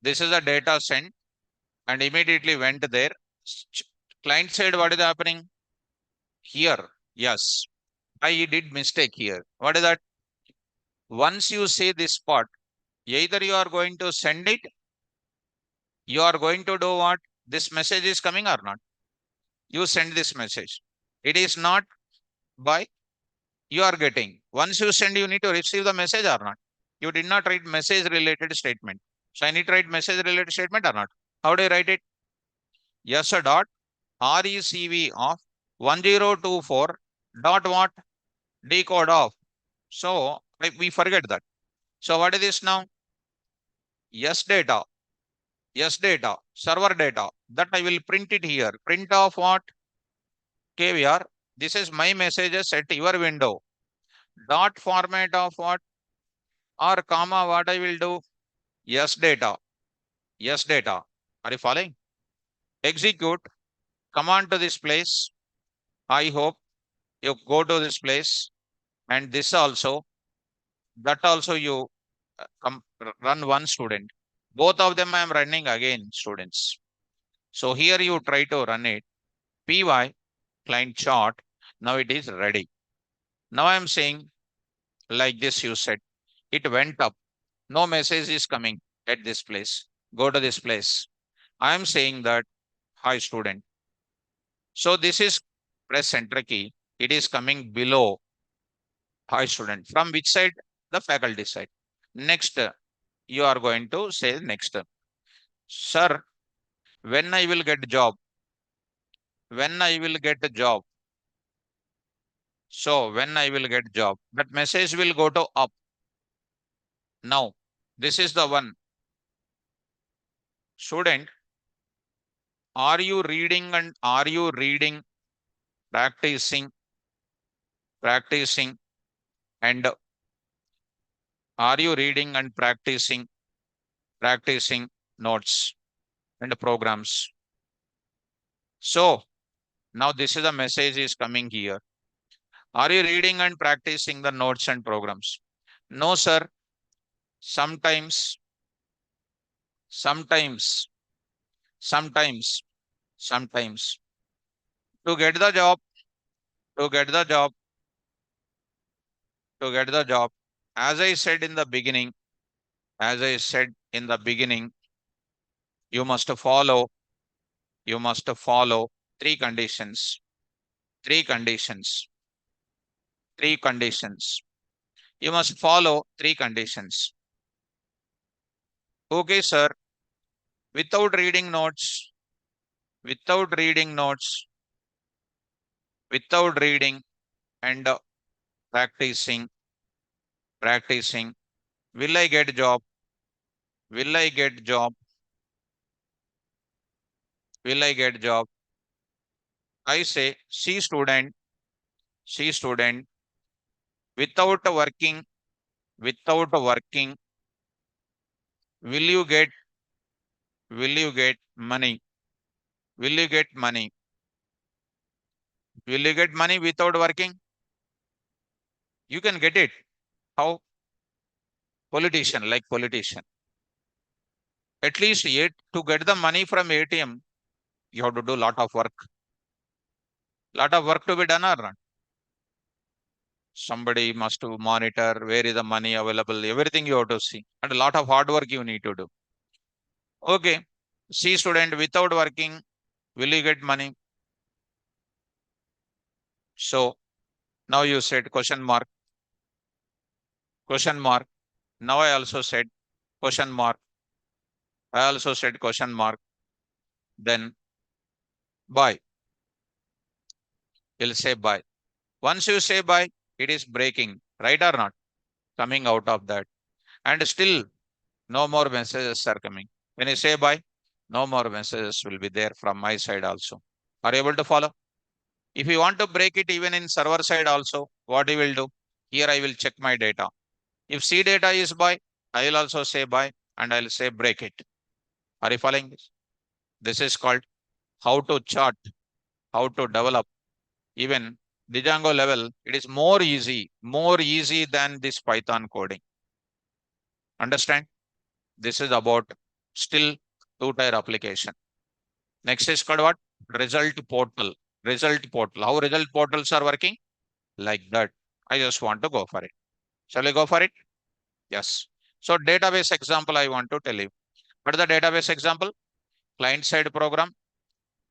This is the data sent and immediately went there. Client side, what is happening? Here, yes. I did mistake here. What is that? Once you say this part, either you are going to send it, you are going to do what? This message is coming or not? You send this message. It is not by you are getting. Once you send, you need to receive the message or not? You did not write message related statement. So I need to write message related statement or not? How do I write it? Yes, a dot recv of 1024 dot what? Decode of. So we forget that. So what is this now? Yes, data. Yes, data. Server data. That I will print it here. Print of what? KVR. This is my messages at your window. Dot format of what? Or comma, what I will do? Yes, data. Yes, data. Are you following? Execute. Command to this place. I hope you go to this place. And this also, that also you run one student. Both of them I am running again, students. So here you try to run it. Py client chart. Now it is ready. Now I am saying like this, you said it went up. No message is coming at this place. Go to this place. I am saying that, hi student. So this is press enter key. It is coming below, hi student. From which side? The faculty side. Next, you are going to say next. Sir, when I will get job? When I will get a job? So when I will get job? That message will go to up. Now, this is the one. Student, are you reading and are you reading, practicing, practicing, and are you reading and practicing, practicing notes and programs? So now this is the message is coming here. Are you reading and practicing the notes and programs? No, sir. Sometimes, sometimes, sometimes, sometimes. To get the job, to get the job, to get the job. As I said in the beginning, as I said in the beginning, you must follow, you must follow three conditions, three conditions, three conditions. You must follow three conditions. Okay, sir. Without reading notes, without reading notes, without reading and practicing, practicing, will I get job? Will I get job? Will I get job? I say, see student, without working, without working, will you get, will you get money? Will you get money? Will you get money without working? You can get it. How? Politician, like politician. At least yet to get the money from ATM, you have to do lot of work. Lot of work to be done or not? Somebody must to monitor where is the money available, everything you have to see. And a lot of hard work you need to do. Okay. See student, without working, will you get money? So now you said question mark, question mark. Now I also said question mark. I also said question mark. Then buy. You'll say buy. Once you say buy, it is breaking, right or not? Coming out of that. And still no more messages are coming. When you say buy, no more messages will be there from my side also. Are you able to follow? If you want to break it even in server side also, what you will do? Here I will check my data. If C data is buy, I will also say buy and I'll say break it. Are you following this? This is called how to chart, how to develop. Even Django level, it is more easy than this Python coding. Understand? This is about still two-tier application. Next is called what? Result portal. Result portal. How result portals are working? like that. I just want to go for it. Shall we go for it? Yes. So database example I want to tell you. What is the database example? Client side program,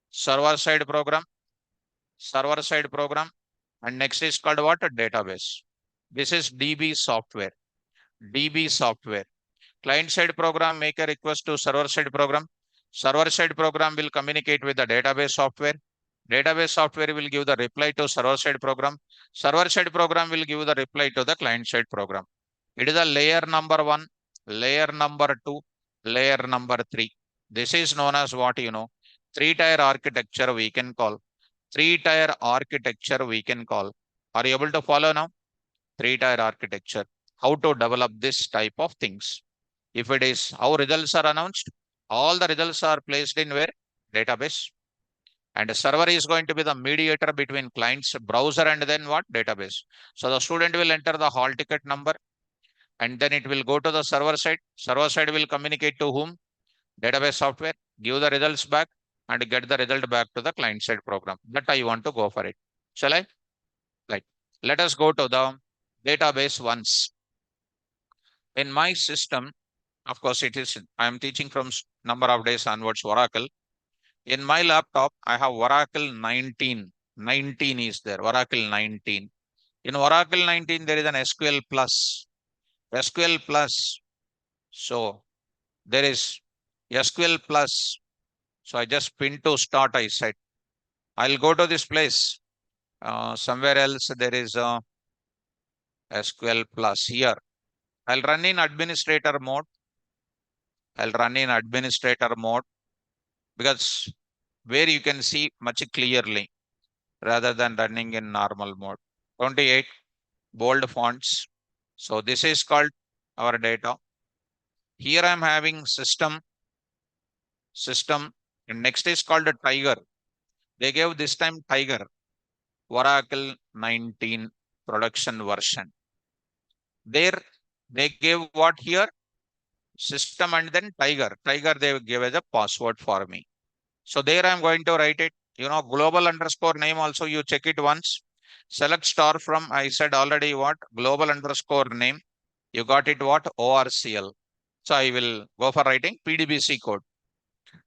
server side program, server side program, and next is called what? A database. This is DB software. DB software. Client side program make a request to server side program. Server side program will communicate with the database software. Database software will give the reply to server side program. Server side program will give the reply to the client side program. It is a layer number one, layer number two, layer number three. This is known as what you know, three-tier architecture we can call. Three-tier architecture we can call. Are you able to follow now? Three-tier architecture. How to develop this type of things. If it is how results are announced, all the results are placed in where? Database. And the server is going to be the mediator between client's browser and then what? Database. So the student will enter the hall ticket number and then it will go to the server side. Server side will communicate to whom? Database software, give the results back and get the result back to the client side program. That I want to go for it. Shall I? Like, let us go to the database once. In my system, of course, it is, I am teaching from number of days onwards Oracle. In my laptop, I have Oracle 19. 19 is there, Oracle 19. In Oracle 19, there is an SQL Plus. SQL Plus. So there is SQL Plus. So I just pin to start, I said. I'll go to this place. Somewhere else, there is a SQL Plus here. I'll run in administrator mode. I'll run in administrator mode because where you can see much clearly rather than running in normal mode. 28 bold fonts. So this is called our data. Here I'm having system, and next is called a Tiger. They gave this time Tiger, Oracle 19 production version. There they gave what here? System and then Tiger. Tiger they gave as a password for me. So there I'm going to write it. You know, global underscore name also you check it once. Select star from, I said already what? Global underscore name. You got it what? ORCL. So I will go for writing PDBC code.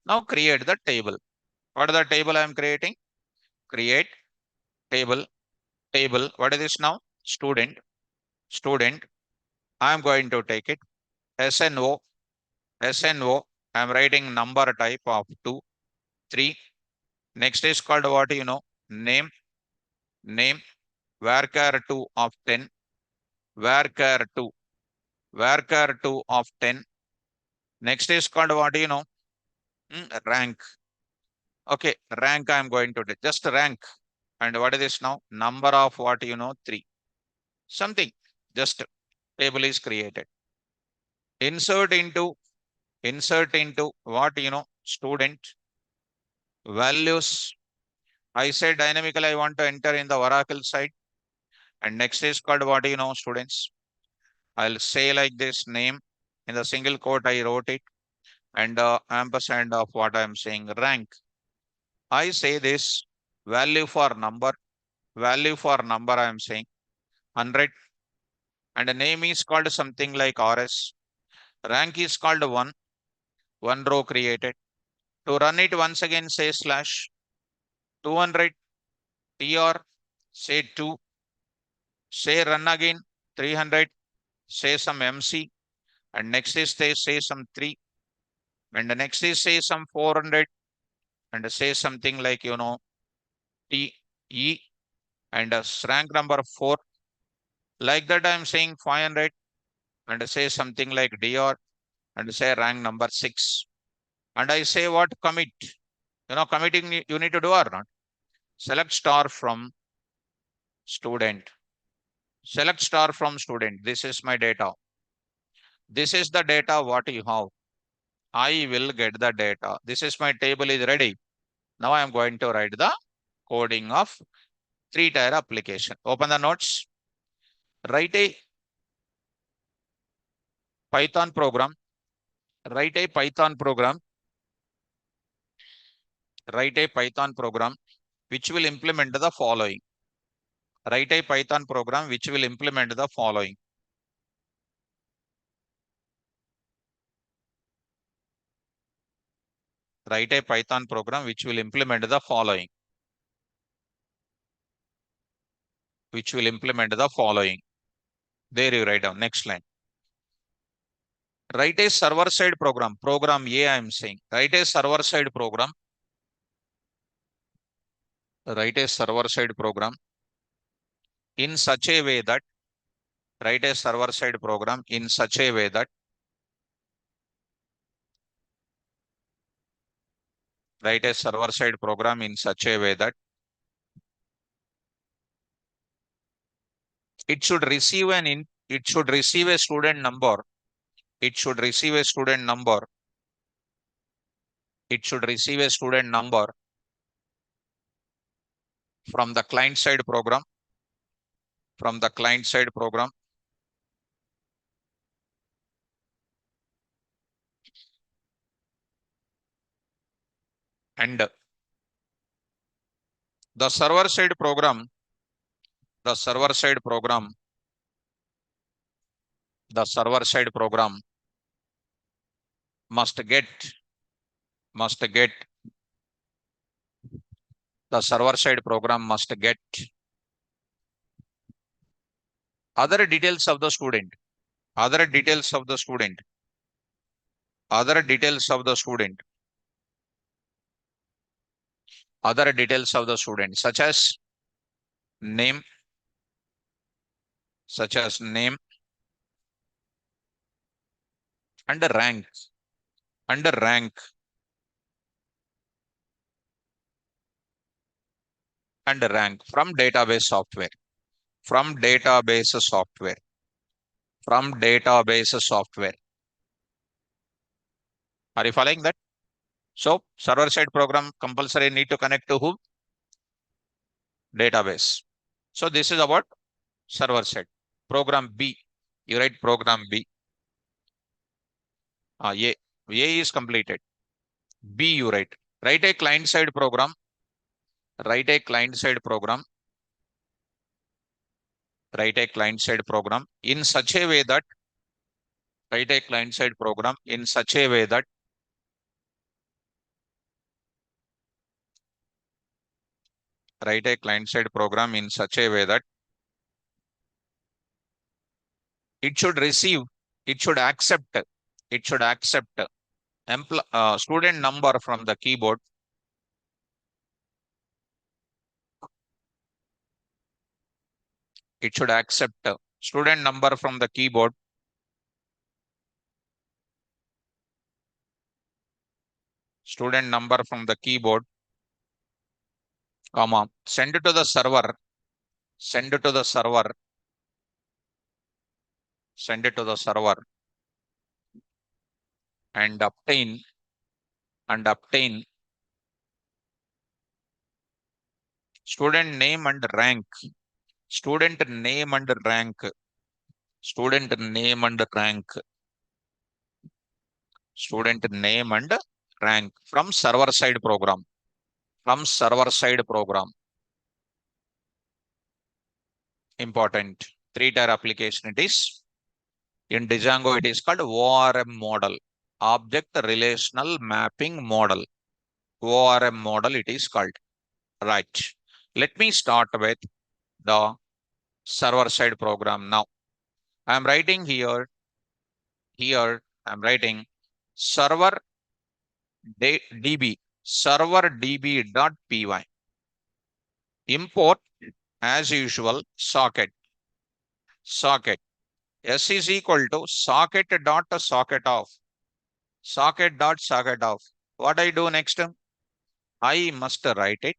Now create the table. What is the table I am creating? Create table, table. What is this now? Student, student. I am going to take it. SNO, SNO. I am writing number type of 2, 3. Next is called what you know? Name, name. Varchar 2 of 10. Varchar 2. Varchar 2 of 10. Next is called what you know? Rank. Okay, rank I am going to do. Just rank. And what is this now? Number of what you know? 3. Something. Just table is created. Insert into what you know? Student. Values. I say dynamically I want to enter in the Oracle side. And next is called what you know? Students. I'll say like this name. In the single quote I wrote it. And ampersand of what I'm saying, rank. I say this value for number I am saying 100 and the name is called something like RS. Rank is called 1 row created. To run it once again say slash 200 tr say 2 say run again 300 say some MC and next is say some 3 and the next is say some 400 and say something like you know T E and rank number 4. Like that, I'm saying 500 and say something like DR and say rank number 6. And I say what commit. You know, committing you need to do or not. Select star from student. Select star from student. This is my data. This is the data what you have. I will get the data. This is my table is ready. Now I am going to write the coding of three-tier application. Open the notes. Write a Python program. Write a Python program. Write a Python program which will implement the following. Write a Python program which will implement the following. Write a Python program which will implement the following. Which will implement the following. There you write down. Next line. Write a server-side program. Program A I am saying. Write a server-side program. Write a server-side program in such a way that write a server-side program in such a way that write a server-side program in such a way that it should receive it should receive a student number. It should receive a student number. It should receive a student number from the client side program. From the client side program. And the server side program, the server side program, the server side program must get, the server side program must get other details of the student, other details of the student, other details of the student, other details of the student, name, such as name and rank, and rank, and rank from database software, from database software, from database software. Are you following that? So server side program compulsory need to connect to who? Database. So this is about server side. Program B. You write program B. A. A is completed. B you write. Write a client side program. Write a client side program. Write a client side program in such a way that write a client side program in such a way that write a client side program in such a way that it should receive, it should accept, it should accept student number from the keyboard. It should accept student number from the keyboard. Student number from the keyboard, comma, send it to the server, send it to the server, send it to the server, and obtain, and obtain student name and rank, student name and rank, student name and rank, student name and rank from server side program, from server side program. Important 3-tier application it is. In Django, it is called ORM model, Object Relational Mapping Model. ORM model it is called. Right. Let me start with the server side program now. I am writing here I'm writing server db, server db.py. Import as usual socket, socket. S is equal to socket dot socket off, socket dot socket off. What I do next? I must write it.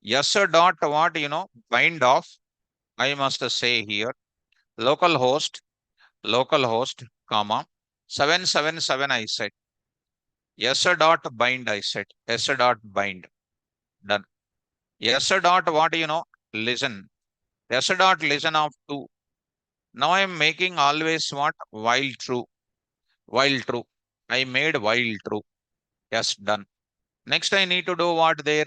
S dot what bind off. I must say here localhost, localhost, comma 777 I said. S dot bind I said. S dot bind. Done. S dot what listen. S dot listen of 2. Now I am making always what? While true. While true. I made while true. Yes, done. Next I need to do what there?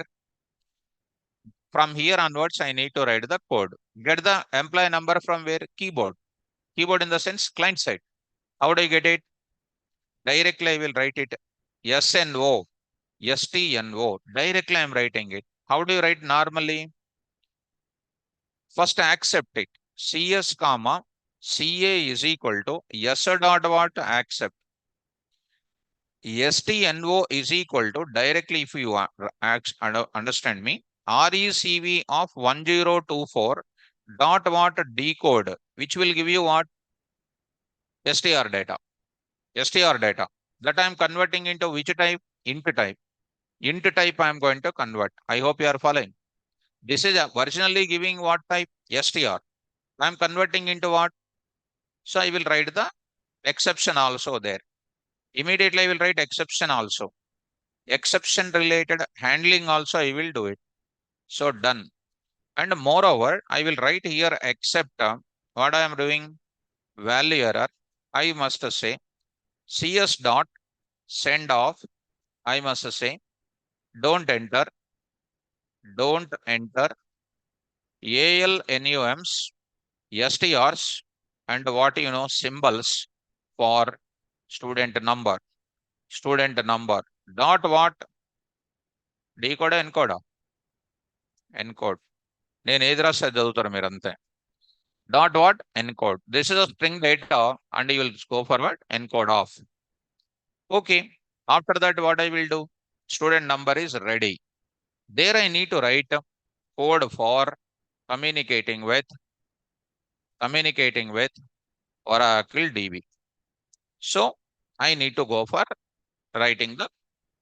From here onwards, I need to write the code. Get the employee number from where? Keyboard. Keyboard in the sense client side. How do I get it? Directly I will write it SNO, STNO. Directly I am writing it. How do you write normally? First accept it. CS comma CA is equal to S dot what? Accept. STNO is equal to directly, if you understand me, RECV of 1024 dot what? Decode, which will give you what? STR data. STR data. That I am converting into which type? Int type. Int type I am going to convert. I hope you are following. This is originally giving what type? STR. I am converting into what? So I will write the exception also there. Immediately I will write exception also. Exception related handling also I will do it. So done. And moreover, I will write here except what I am doing, value error. I must say CS dot send off. I must say don't enter ALNUMs, STRs, and what symbols for student number. Student number dot what? Decode encode. Encode. నేను ఏది రాస్తే చదువుతారు మీరు అంతే. Dot what? Encode. This is a string data and you will go forward encode off. Okay. After that, what I will do? Student number is ready. There I need to write code for communicating with Oracle DB. So I need to go for writing the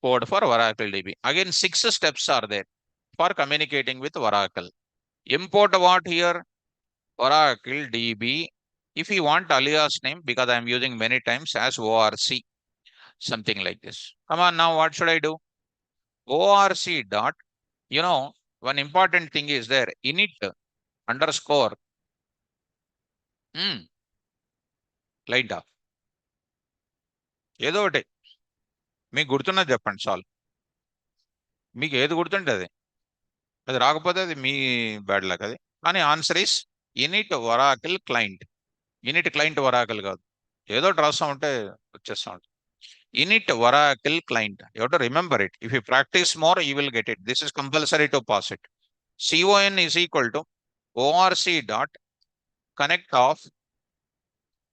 code for Oracle DB. Again, 6 steps are there for communicating with Oracle. Import what here? Oracle DB. If you want alias name, because I am using many times as ORC, something like this. Come on now, what should I do? ORC dot, one important thing is there, init underscore, light off. ఏదో ఒకటి మీకు గుర్తున్నది చెప్పండి చాలు. మీకు ఏది గుర్తుంటే అది రాకపోతే అది మీ బ్యాడ్ లక్ అది. కానీ answer is in it వరాకిల్ client. In it client వరాకిల్ కాదు, ఏదో రాస్తా ఉంటే వచ్చేస్తా ఉంటుంది. Init Oracle client. You have to remember it. If you practice more, you will get it. This is compulsory to pass it. CON is equal to ORC dot connect of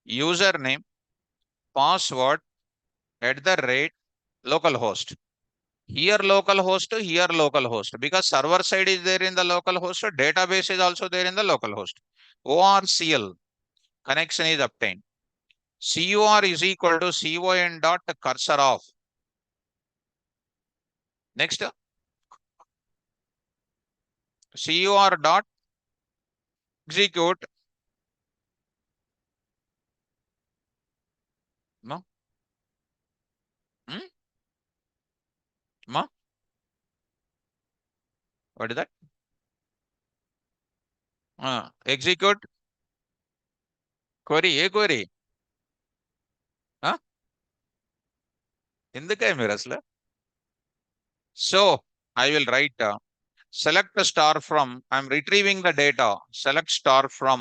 username, password at the rate localhost. Here localhost, here localhost. Because server side is there in the localhost, database is also there in the localhost. ORCL connection is obtained. CUR is equal to CON dot cursor of. Next, CUR dot execute. Ma? Ma? What is that? Execute query. A query. ఎందుకే మీరు అసలు? So I will write select a star from, I'm retrieving the data, select star from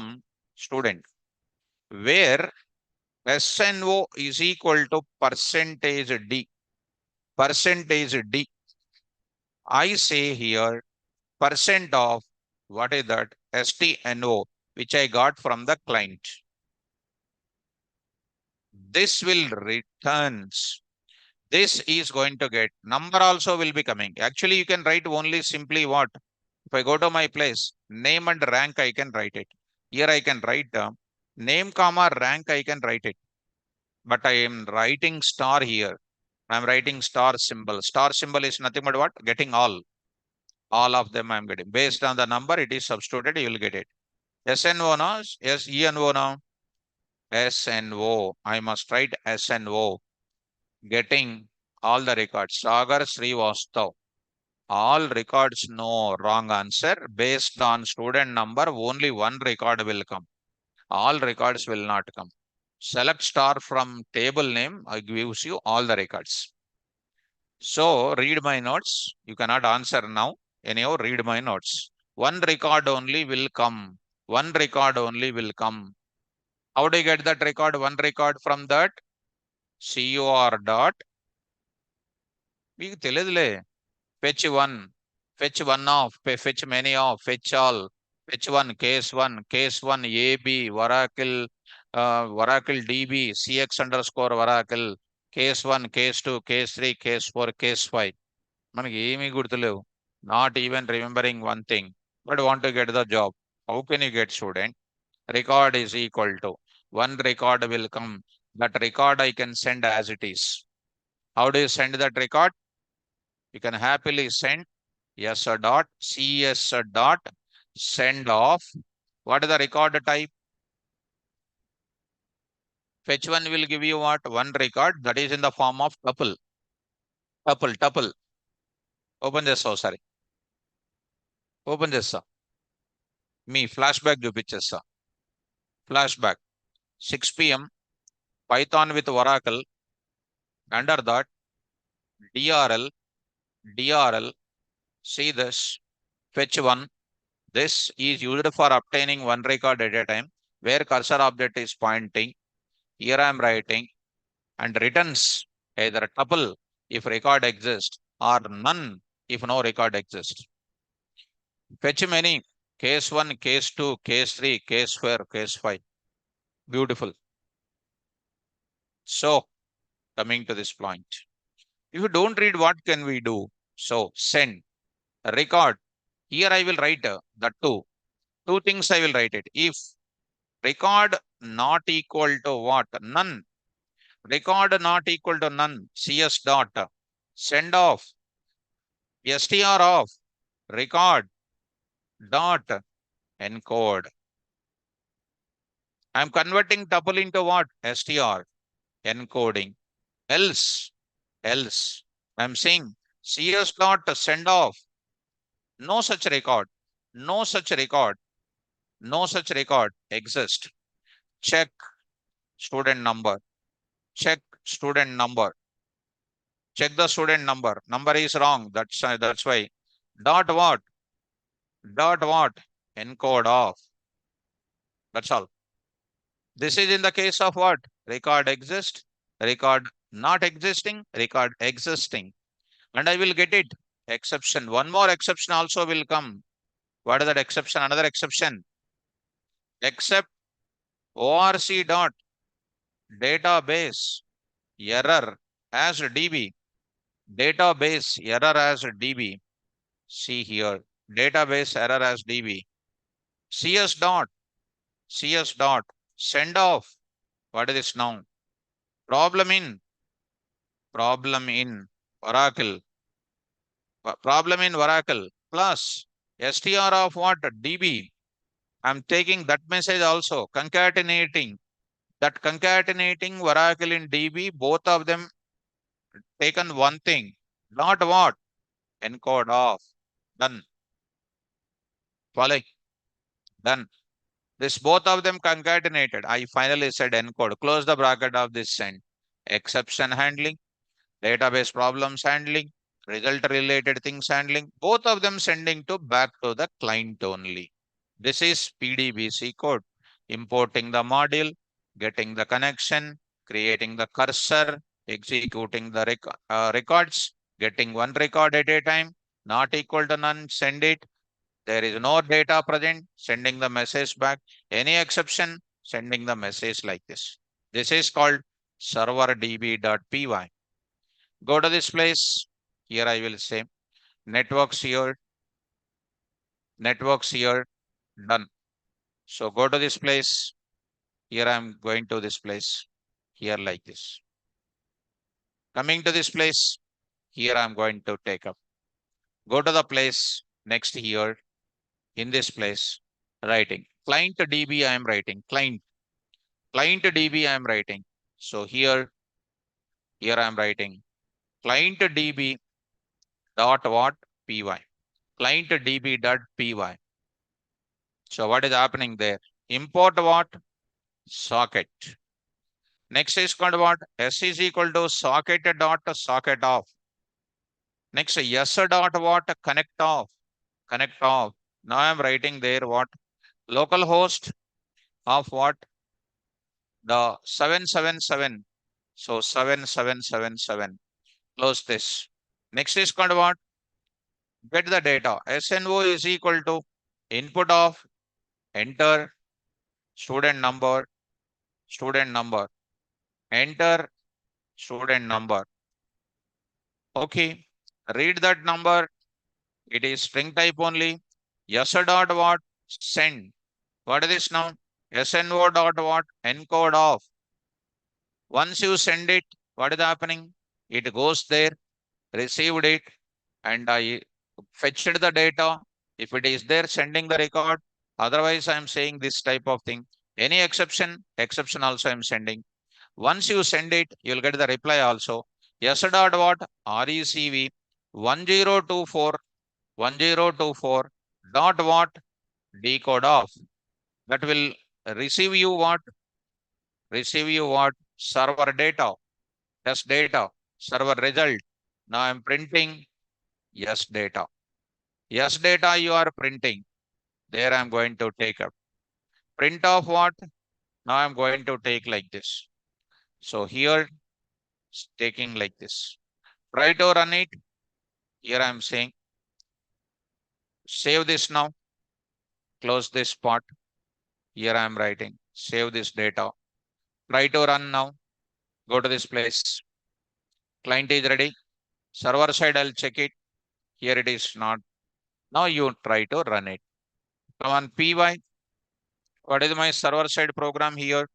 student, where SNO is equal to percentage D. Percentage D. I say here percent of, what is that? STNO, which I got from the client. This will returns. This is going to get, number also will be coming. Actually, you can write only simply what? If I go to my place, name and rank, I can write it. Here I can write name comma rank, I can write it. But I am writing star here. I am writing star symbol. Star symbol is nothing but what? Getting all. All of them I am getting. Based on the number, it is substituted, you will get it. SNO now, SENO now. SNO. I must write SNO. Getting all the records. Sagar Srivastav. All records, no, wrong answer. Based on student number, only one record will come. All records will not come. Select star from table name, gives you all the records. So read my notes. You cannot answer now. Anyhow, read my notes. One record only will come. One record only will come. How do you get that record? One record from that cur dot. మీకు తెలియదులే. Fetch one. Fetch one of. Fetch many of. Fetch all. Fetch one. Case one. AB. Oracle. Oracle DB. CX underscore Oracle. Case one. Case two. Case three. Case four. Case five. మనకి ఏమీ గుర్తులేవు. Not even remembering one thing. But want to get the job. How can you get, student? Record is equal to one record will come. That record I can send as it is. How do you send that record? You can happily send yes dot cs dot send off. What is the record type? Fetch one will give you what? One record that is in the form of tuple. Tuple. Open this. Oh, sorry. Open this. Me flashback చూపించేస్తా. Flashback. 6 p.m. Python with Oracle. Under that DRL. See this. Fetch one. This is used for obtaining one record at a time where cursor object is pointing. Here I am writing and returns either tuple if record exists or none if no record exists. Fetch many. Case 1, case 2, case 3, case 4, case 5. Beautiful. So, coming to this point. If you don't read, what can we do? So, send. Record. Here I will write the two things I will write it. If record not equal to what? None. Record not equal to none. CS dot. Send off. STR off. Record dot encode. I am converting tuple into what? STR. Encoding. Else. I am saying CS dot send off. No such record. No such record exists. Check student number. Check student number. Check the student number. Number is wrong. That's why. Dot what? Encode off. That's all. This is in the case of what? Record exist, record not existing, record existing. And I will get it. Exception. One more exception also will come. What is that exception? Another exception. Except ORC dot database error as DB. Database error as DB. See here. Database error as DB. CS dot send off. What is this now? Problem in Oracle. Problem in Oracle plus str of what? DB. I'm taking that message also. Concatenating. That concatenating Oracle in DB, both of them taken one thing. Not what? Encode off. Done. Following. Done. This both of them concatenated. I finally said encode. Close the bracket of this send. Exception handling, database problems handling, result related things handling. Both of them sending to back to the client only. This is PDBC code. Importing the module, getting the connection, creating the cursor, executing the records, getting one record at a time, not equal to none, send it. There is no data present, sending the message back. Any exception, sending the message like this. This is called serverdb.py. Go to this place. Here I will say networks here, done. So go to this place. Here I am going to this place. Here like this. Coming to this place. Here I am going to take up. Go to the place next here. In this place, writing client DB, I am writing client DB, I am writing. So here I am writing client DB dot what? Py. Client DB dot py. So what is happening there? Import what? Socket. Next is called what? S is equal to socket dot socket off. Next, yes dot what? Connect off. Now I'm writing there what? Localhost of what? The 777. So 7777. Close this. Next is called what? Get the data. SNO is equal to input of enter student number, enter student number. Okay. Read that number. It is string type only. S dot what? Send. What is this now? SNO dot what? Encode of. Once you send it, what is happening? It goes there, received it, and I fetched the data. If it is there, sending the record. Otherwise, I'm saying this type of thing. Any exception, exception also I'm sending. Once you send it, you'll get the reply also. S dot what? RECV 1024 dot what? Decode off. That will receive you what? Receive you what? Server data. Yes, data. Server result. Now I'm printing yes data. Yes data you are printing. There I'm going to take up. Print of what? Now I'm going to take like this. So here it's taking like this. Try to run it. Here I'm saying save this now. Close this part. Here I'm writing save this data. Try to run now. Go to this place. Client is ready. Server side I'll check it. Here it is not. Now you try to run it. Come on py. What is my server side program here?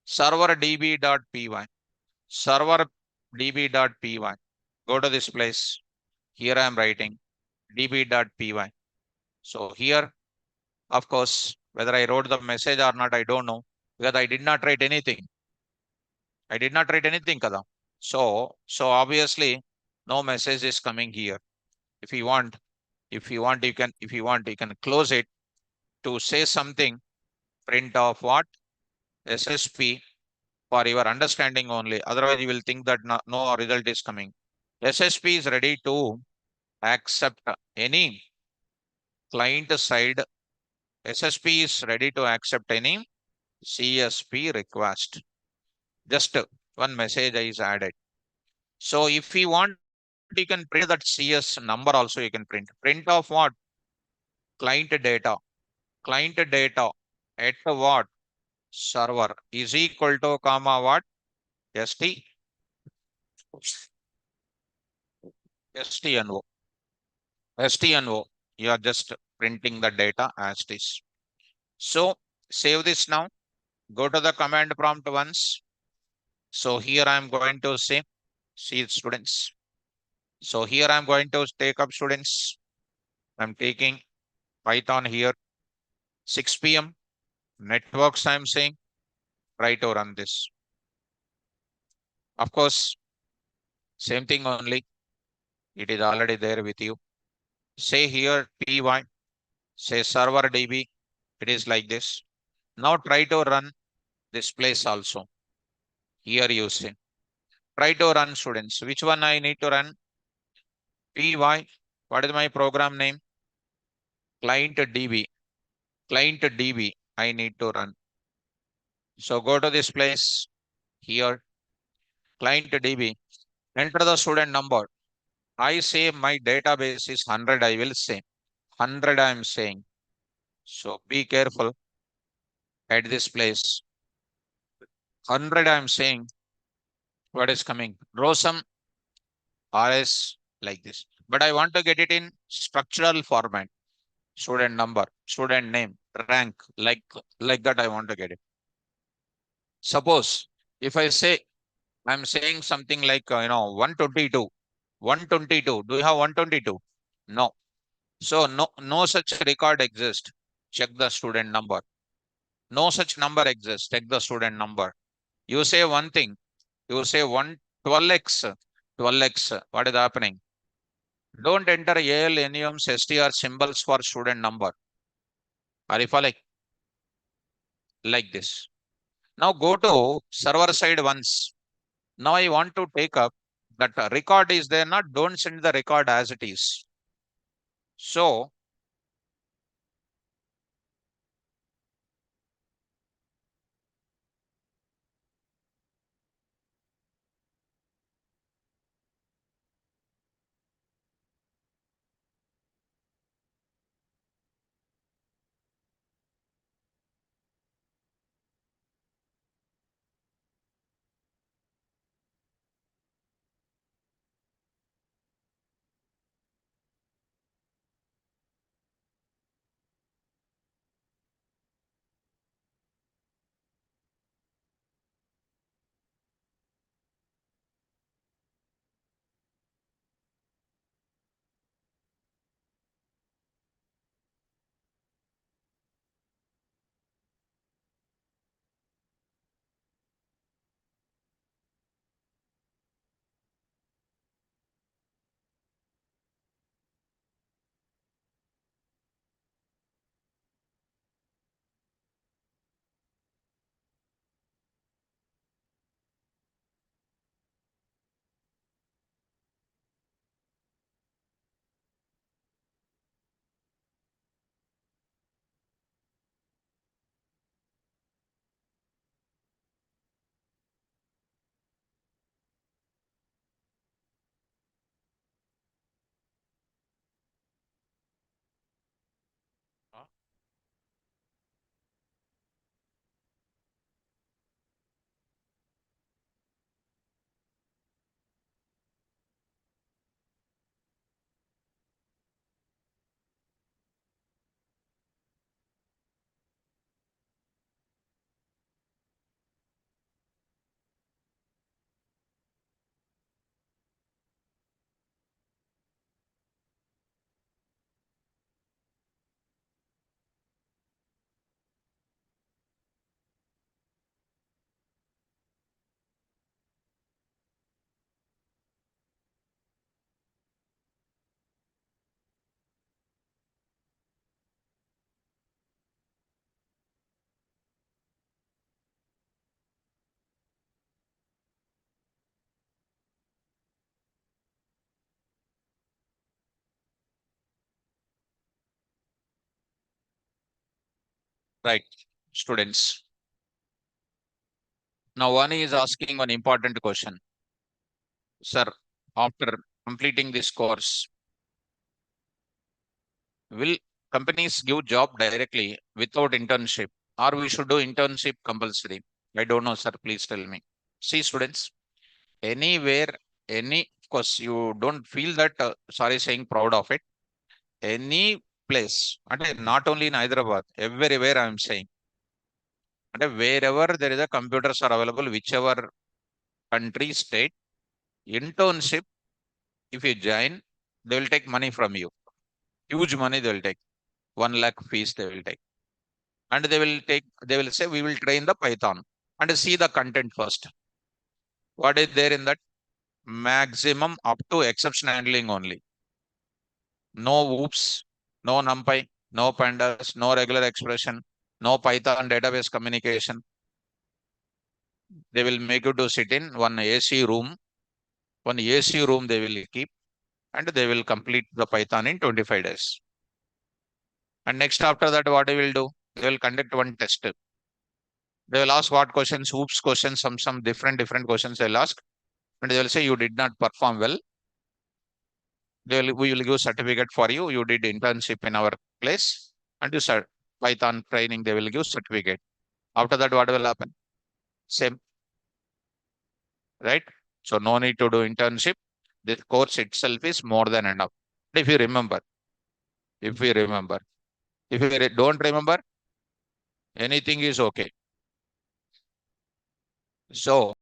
Server db.py. Server db.py. Go to this place. Here I am writing db.py. So here, of course, whether I wrote the message or not, I don't know because I did not write anything. I did not write anything, kada. So obviously, no message is coming here. If you want, you can close it to say something. Print of what? SSP for your understanding only. Otherwise, you will think that no result is coming. SSP is ready to accept any client side. SSP is ready to accept any CSP request. Just one message is added. So if you want, you can print that CS number also you can print. Print of what? Client data. Client data at what? Server is equal to comma what? ST. STNO. STNO. You are just printing the data as it is. So save this now. Go to the command prompt once. So here I am going to say, see students. So here I am going to take up students. I'm taking Python here, 6 p.m. Networks I'm saying, try to run this. Of course, same thing only. It is already there with you. Say here py, say server db. It is like this. Now try to run this place also. Here you see. Try to run students. Which one I need to run? Py. What is my program name? Client DB. Client DB. I need to run. So go to this place here. Client DB. Enter the student number. I say my database is 100. I will say 100. I am saying. So be careful at this place. 100. I am saying. What is coming? Rosum RS like this. But I want to get it in structural format. Student number, student name, rank, like that I want to get it. Suppose if I say I'm saying something like 122. 122. Do you have 122? No. So no such record exists. Check the student number. No such number exists. Check the student number. You say one thing. You say 12x. 12x. What is happening? Don't enter AL, NUMs, STR symbols for student number. Are you following? Like this. Now go to server side once. Now I want to take up that record is there not. Don't send the record as it is. So Right, students. Now, one is asking one important question. Sir, after completing this course, will companies give job directly without internship, or we should do internship compulsory? I don't know, sir. Please tell me. See, students, anywhere, of course, you don't feel that, sorry, saying proud of it. Any place, and not only in Hyderabad, everywhere I'm saying, and wherever there is a computers are available, whichever country, state, internship, if you join, they will take money from you. Huge money they will take. 1 lakh fees they will take. And they will say, we will train the Python and see the content first. What is there in that? Maximum up to exception handling only. No whoops, no NumPy, no pandas, no regular expression, no Python database communication. They will make you to sit in one AC room. One AC room they will keep, and they will complete the Python in 25 days. And next after that, what they will do? They will conduct one test. They will ask what questions, oops questions, some different questions they'll ask. And they will say you did not perform well. We will give certificate for you. You did internship in our place. And you start Python training, they will give certificate. After that, what will happen? Same, right? So no need to do internship. This course itself is more than enough. If you remember, if we remember, if you don't remember, anything is okay. So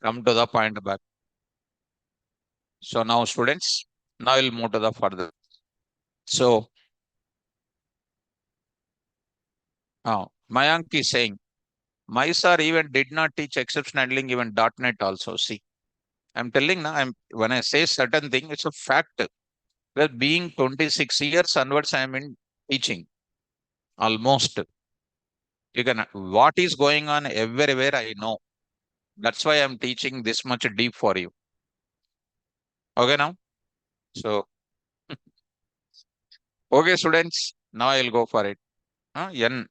come to the point back. So now students, now we'll move to the further. So Mayank is saying, my sir even did not teach exception handling, even .NET also. See, I'm telling now, when I say certain thing, it's a fact. Well, being 26 years onwards, I'm in teaching almost. You can what is going on everywhere, I know. That's why I'm teaching this much deep for you. Okay now? So okay, students, now I'll go for it. N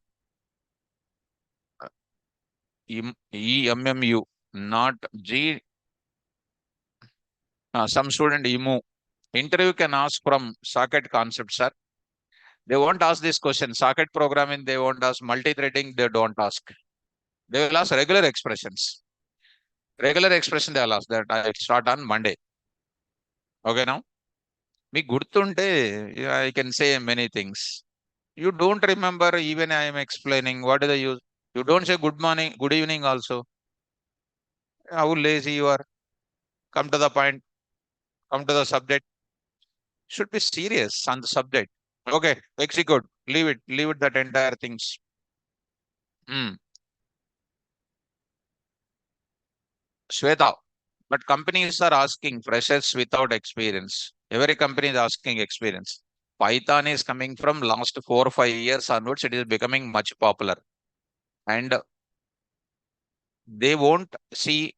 EMMU, not G. Some student EMU. Interview can ask from socket concept, sir. They won't ask this question. Socket programming, they won't ask. Multi-threading, they don't ask. They will ask regular expressions. Regular expression, they will ask that. I start on Monday. Okay now? Me gurtunte, I can say many things. You don't remember, even I am explaining what is the use. You don't say good morning, good evening also. How lazy you are. Come to the point. Come to the subject. Should be serious on the subject. Okay, execute. Leave it. Leave it that entire things. Hmm. Shweta, but companies are asking freshers without experience. Every company is asking experience. Python is coming from last 4 or 5 years onwards. It is becoming much popular, and they won't see.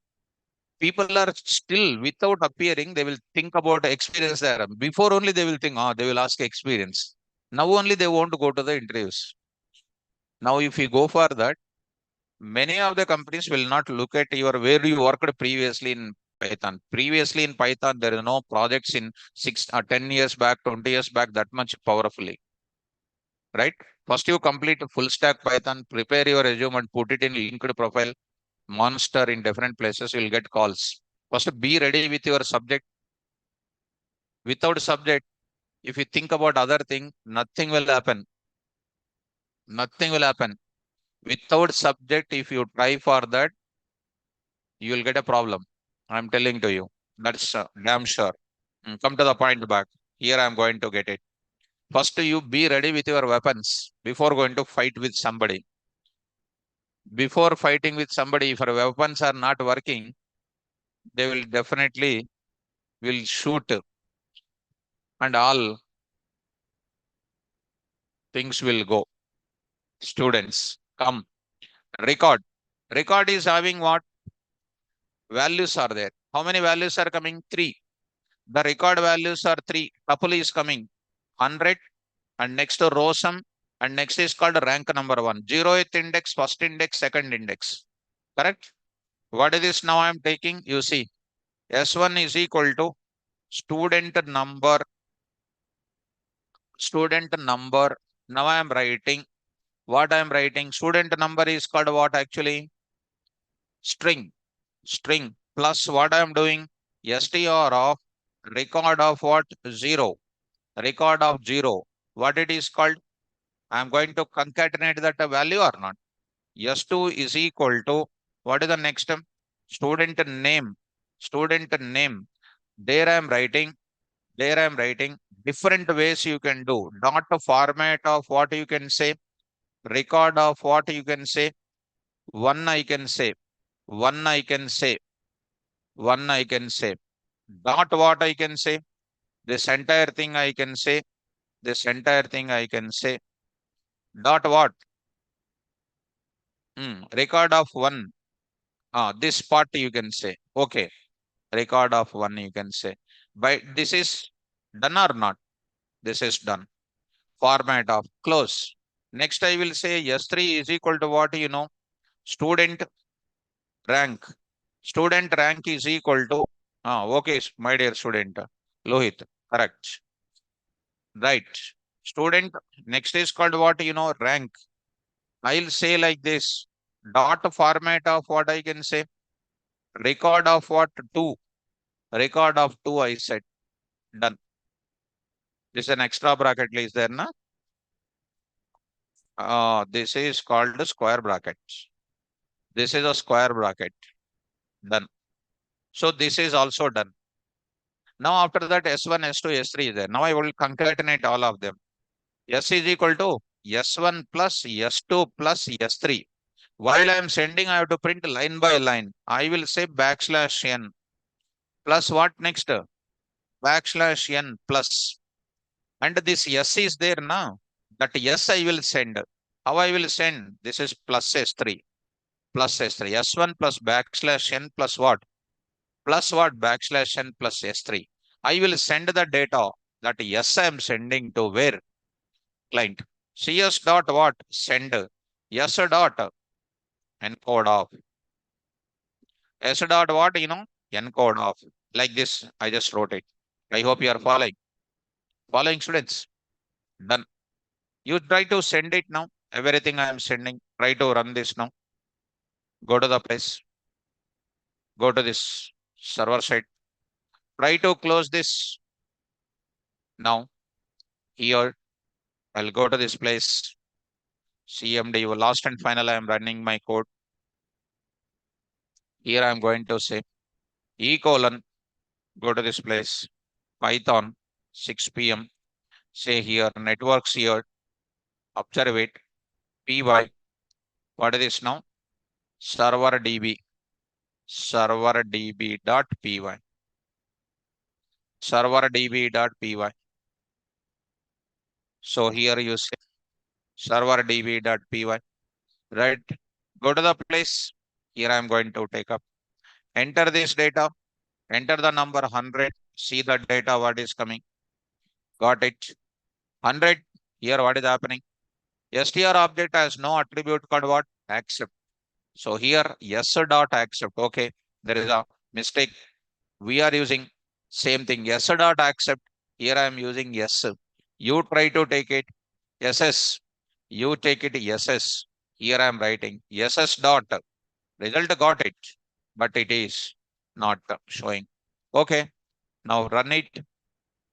People are still without appearing. They will think about experience there. Before only they will think, they will ask experience. Now only they want to go to the interviews. Now, if you go for that, many of the companies will not look at your where you worked previously in Python. Previously in Python, there is no projects in 6 or 10 years back, 20 years back that much powerfully, right? First, you complete full stack Python, prepare your resume and put it in linked profile, monster in different places. You'll get calls. First, be ready with your subject. Without subject, if you think about other thing, nothing will happen. Nothing will happen. Without subject, if you try for that, you will get a problem. I'm telling to you. That's damn sure. Come to the point back. Here I'm going to get it. First, you be ready with your weapons before going to fight with somebody. Before fighting with somebody, if your weapons are not working, they will definitely will shoot and all things will go. Students, come. Record. Record is having what? Values are there. How many values are coming? 3. The record values are 3. Tuple is coming. 100 and next to row sum and next is called rank number 1. 0th index, first index, second index. Correct? What is this now I am taking? You see, S1 is equal to student number, student number. Now I am writing what I am writing. Student number is called what actually? String. String plus what I am doing? str of record of what? 0. Record of 0. What it is called? I am going to concatenate that value or not? S2 is equal to what is the next term? Student name. Student name. There I am writing. There I am writing different ways you can do. Not a format of what you can say. Record of what you can say. One I can say. One I can say. One I can say. Not what I can say. This entire thing I can say. This entire thing I can say. Dot what? Record of one. This part you can say. Okay. Record of one you can say. But this is done or not? This is done. Format of close. Next I will say S3 is equal to what you know? Student rank. Student rank is equal to, okay, my dear student. Lohit, correct. Right. Student, next is called what you know? Rank. I'll say like this. Dot format of what I can say? Record of what? 2. Record of 2 I said. Done. This is an extra bracket is there, na? This is called the square bracket. This is a square bracket. Done. So this is also done. Now after that S1, S2, S3 is there. Now I will concatenate all of them. S is equal to S1 plus S2 plus S3. While I am sending, I have to print line by line. I will say backslash n plus what next? Backslash n plus. And this S is there now. That S I will send. How I will send? This is plus S3. Plus S3. S1 plus backslash n plus what? Plus what? Backslash n plus S3. I will send the data that S I am sending to where? Client. CS dot what? Send. S dot encode off. S dot what? Encode off. Like this, I just wrote it. I hope you are following. Following students. Done. You try to send it now. Everything I am sending. Try to run this now. Go to the place. Go to this server side. Try to close this now. Here, I'll go to this place. CMD, last and final, I am running my code. Here I am going to say E colon, go to this place, Python, 6 p.m. Say here, networks here, observe it, py. What is this now? Server db dot py. Server db dot py. So here you say server db dot py. Right? Go to the place. Here I am going to take up. Enter this data. Enter the number 100. See the data what is coming. Got it. 100. Here what is happening? str object has no attribute called what? Accept. So here yes dot accept. Okay. There is a mistake. We are using same thing. Yes dot accept. Here I am using yes. You try to take it. SS. You take it SS. Here I am writing SS dot. Result got it. But it is not showing. Okay. Now run it.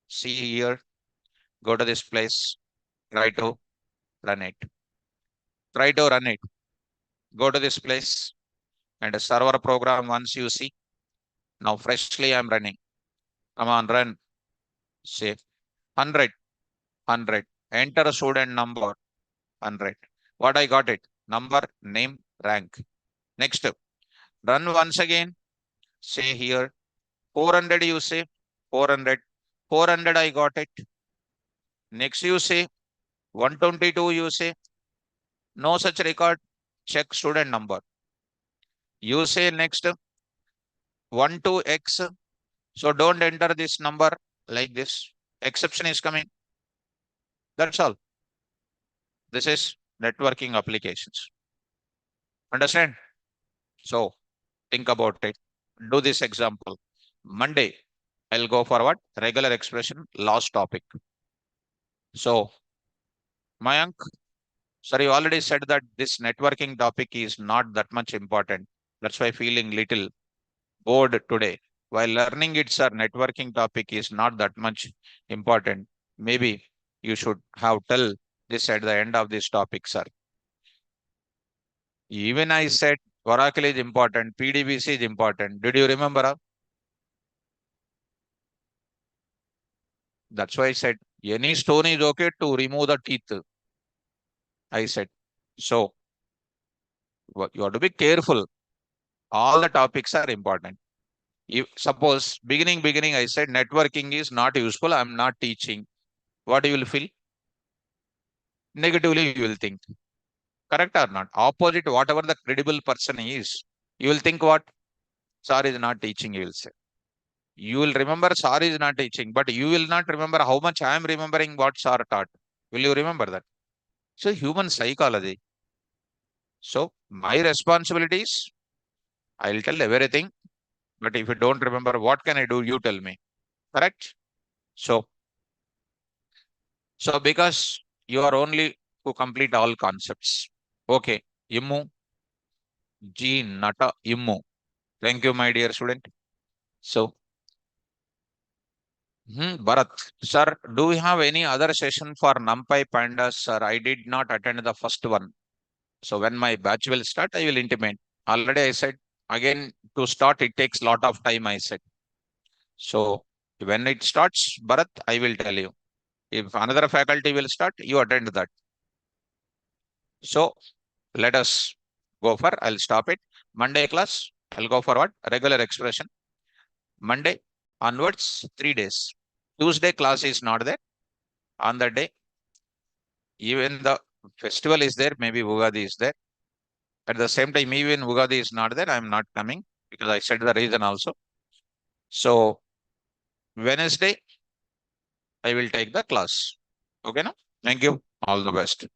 See here. Go to this place. Try to run it. Try to run it. Go to this place and a server program once you see. Now freshly I'm running. Come on, run. Say 100. 100. Enter a student number 100. What I got it? Number, name, rank. Next, run once again. Say here 400 you say 400. 400 I got it. Next you say 122 you say No such record. Check student number. You say next 1 to X. So don't enter this number like this. Exception is coming. That's all. This is networking applications. Understand? So think about it. Do this example. Monday, I'll go for what? Regular expression, last topic. So, Mayank, sir, you already said that this networking topic is not that much important. That's why feeling little bored today. While learning it, sir, networking topic is not that much important. Maybe you should have tell this at the end of this topic, sir. Even I said Oracle is important, PDBC is important. Did you remember? That's why I said any stone is okay to remove the teeth. I said. So you have to be careful. All the topics are important. If suppose beginning I said networking is not useful, I'm not teaching. What you will feel? Negatively you will think. Correct or not? Opposite, whatever the credible person is, you will think what? Sir is not teaching, you will say. You will remember Sir is not teaching, but you will not remember how much I am remembering what Sir taught. Will you remember that? So human psychology. So my responsibilities, I'll tell everything. But if you don't remember, what can I do? You tell me. Correct? So, so because you are only to complete all concepts. Okay. Immu, G, Nata, Immu. Thank you, my dear student. So, Bharat, sir, do we have any other session for NumPy Pandas? Sir, I did not attend the first one. So when my batch will start, I will intimate. Already I said, again, to start, it takes lot of time, I said. So when it starts, Bharat, I will tell you. If another faculty will start, you attend that. So let us go for, I'll stop it. Monday class, I'll go for what? Regular expression. Monday onwards, 3 days. Tuesday class is not there. On that day, even the festival is there, maybe Ugadi is there. At the same time, even Ugadi is not there, I'm not coming because I said the reason also. So Wednesday, I will take the class. Okay, no? Thank you. All the best.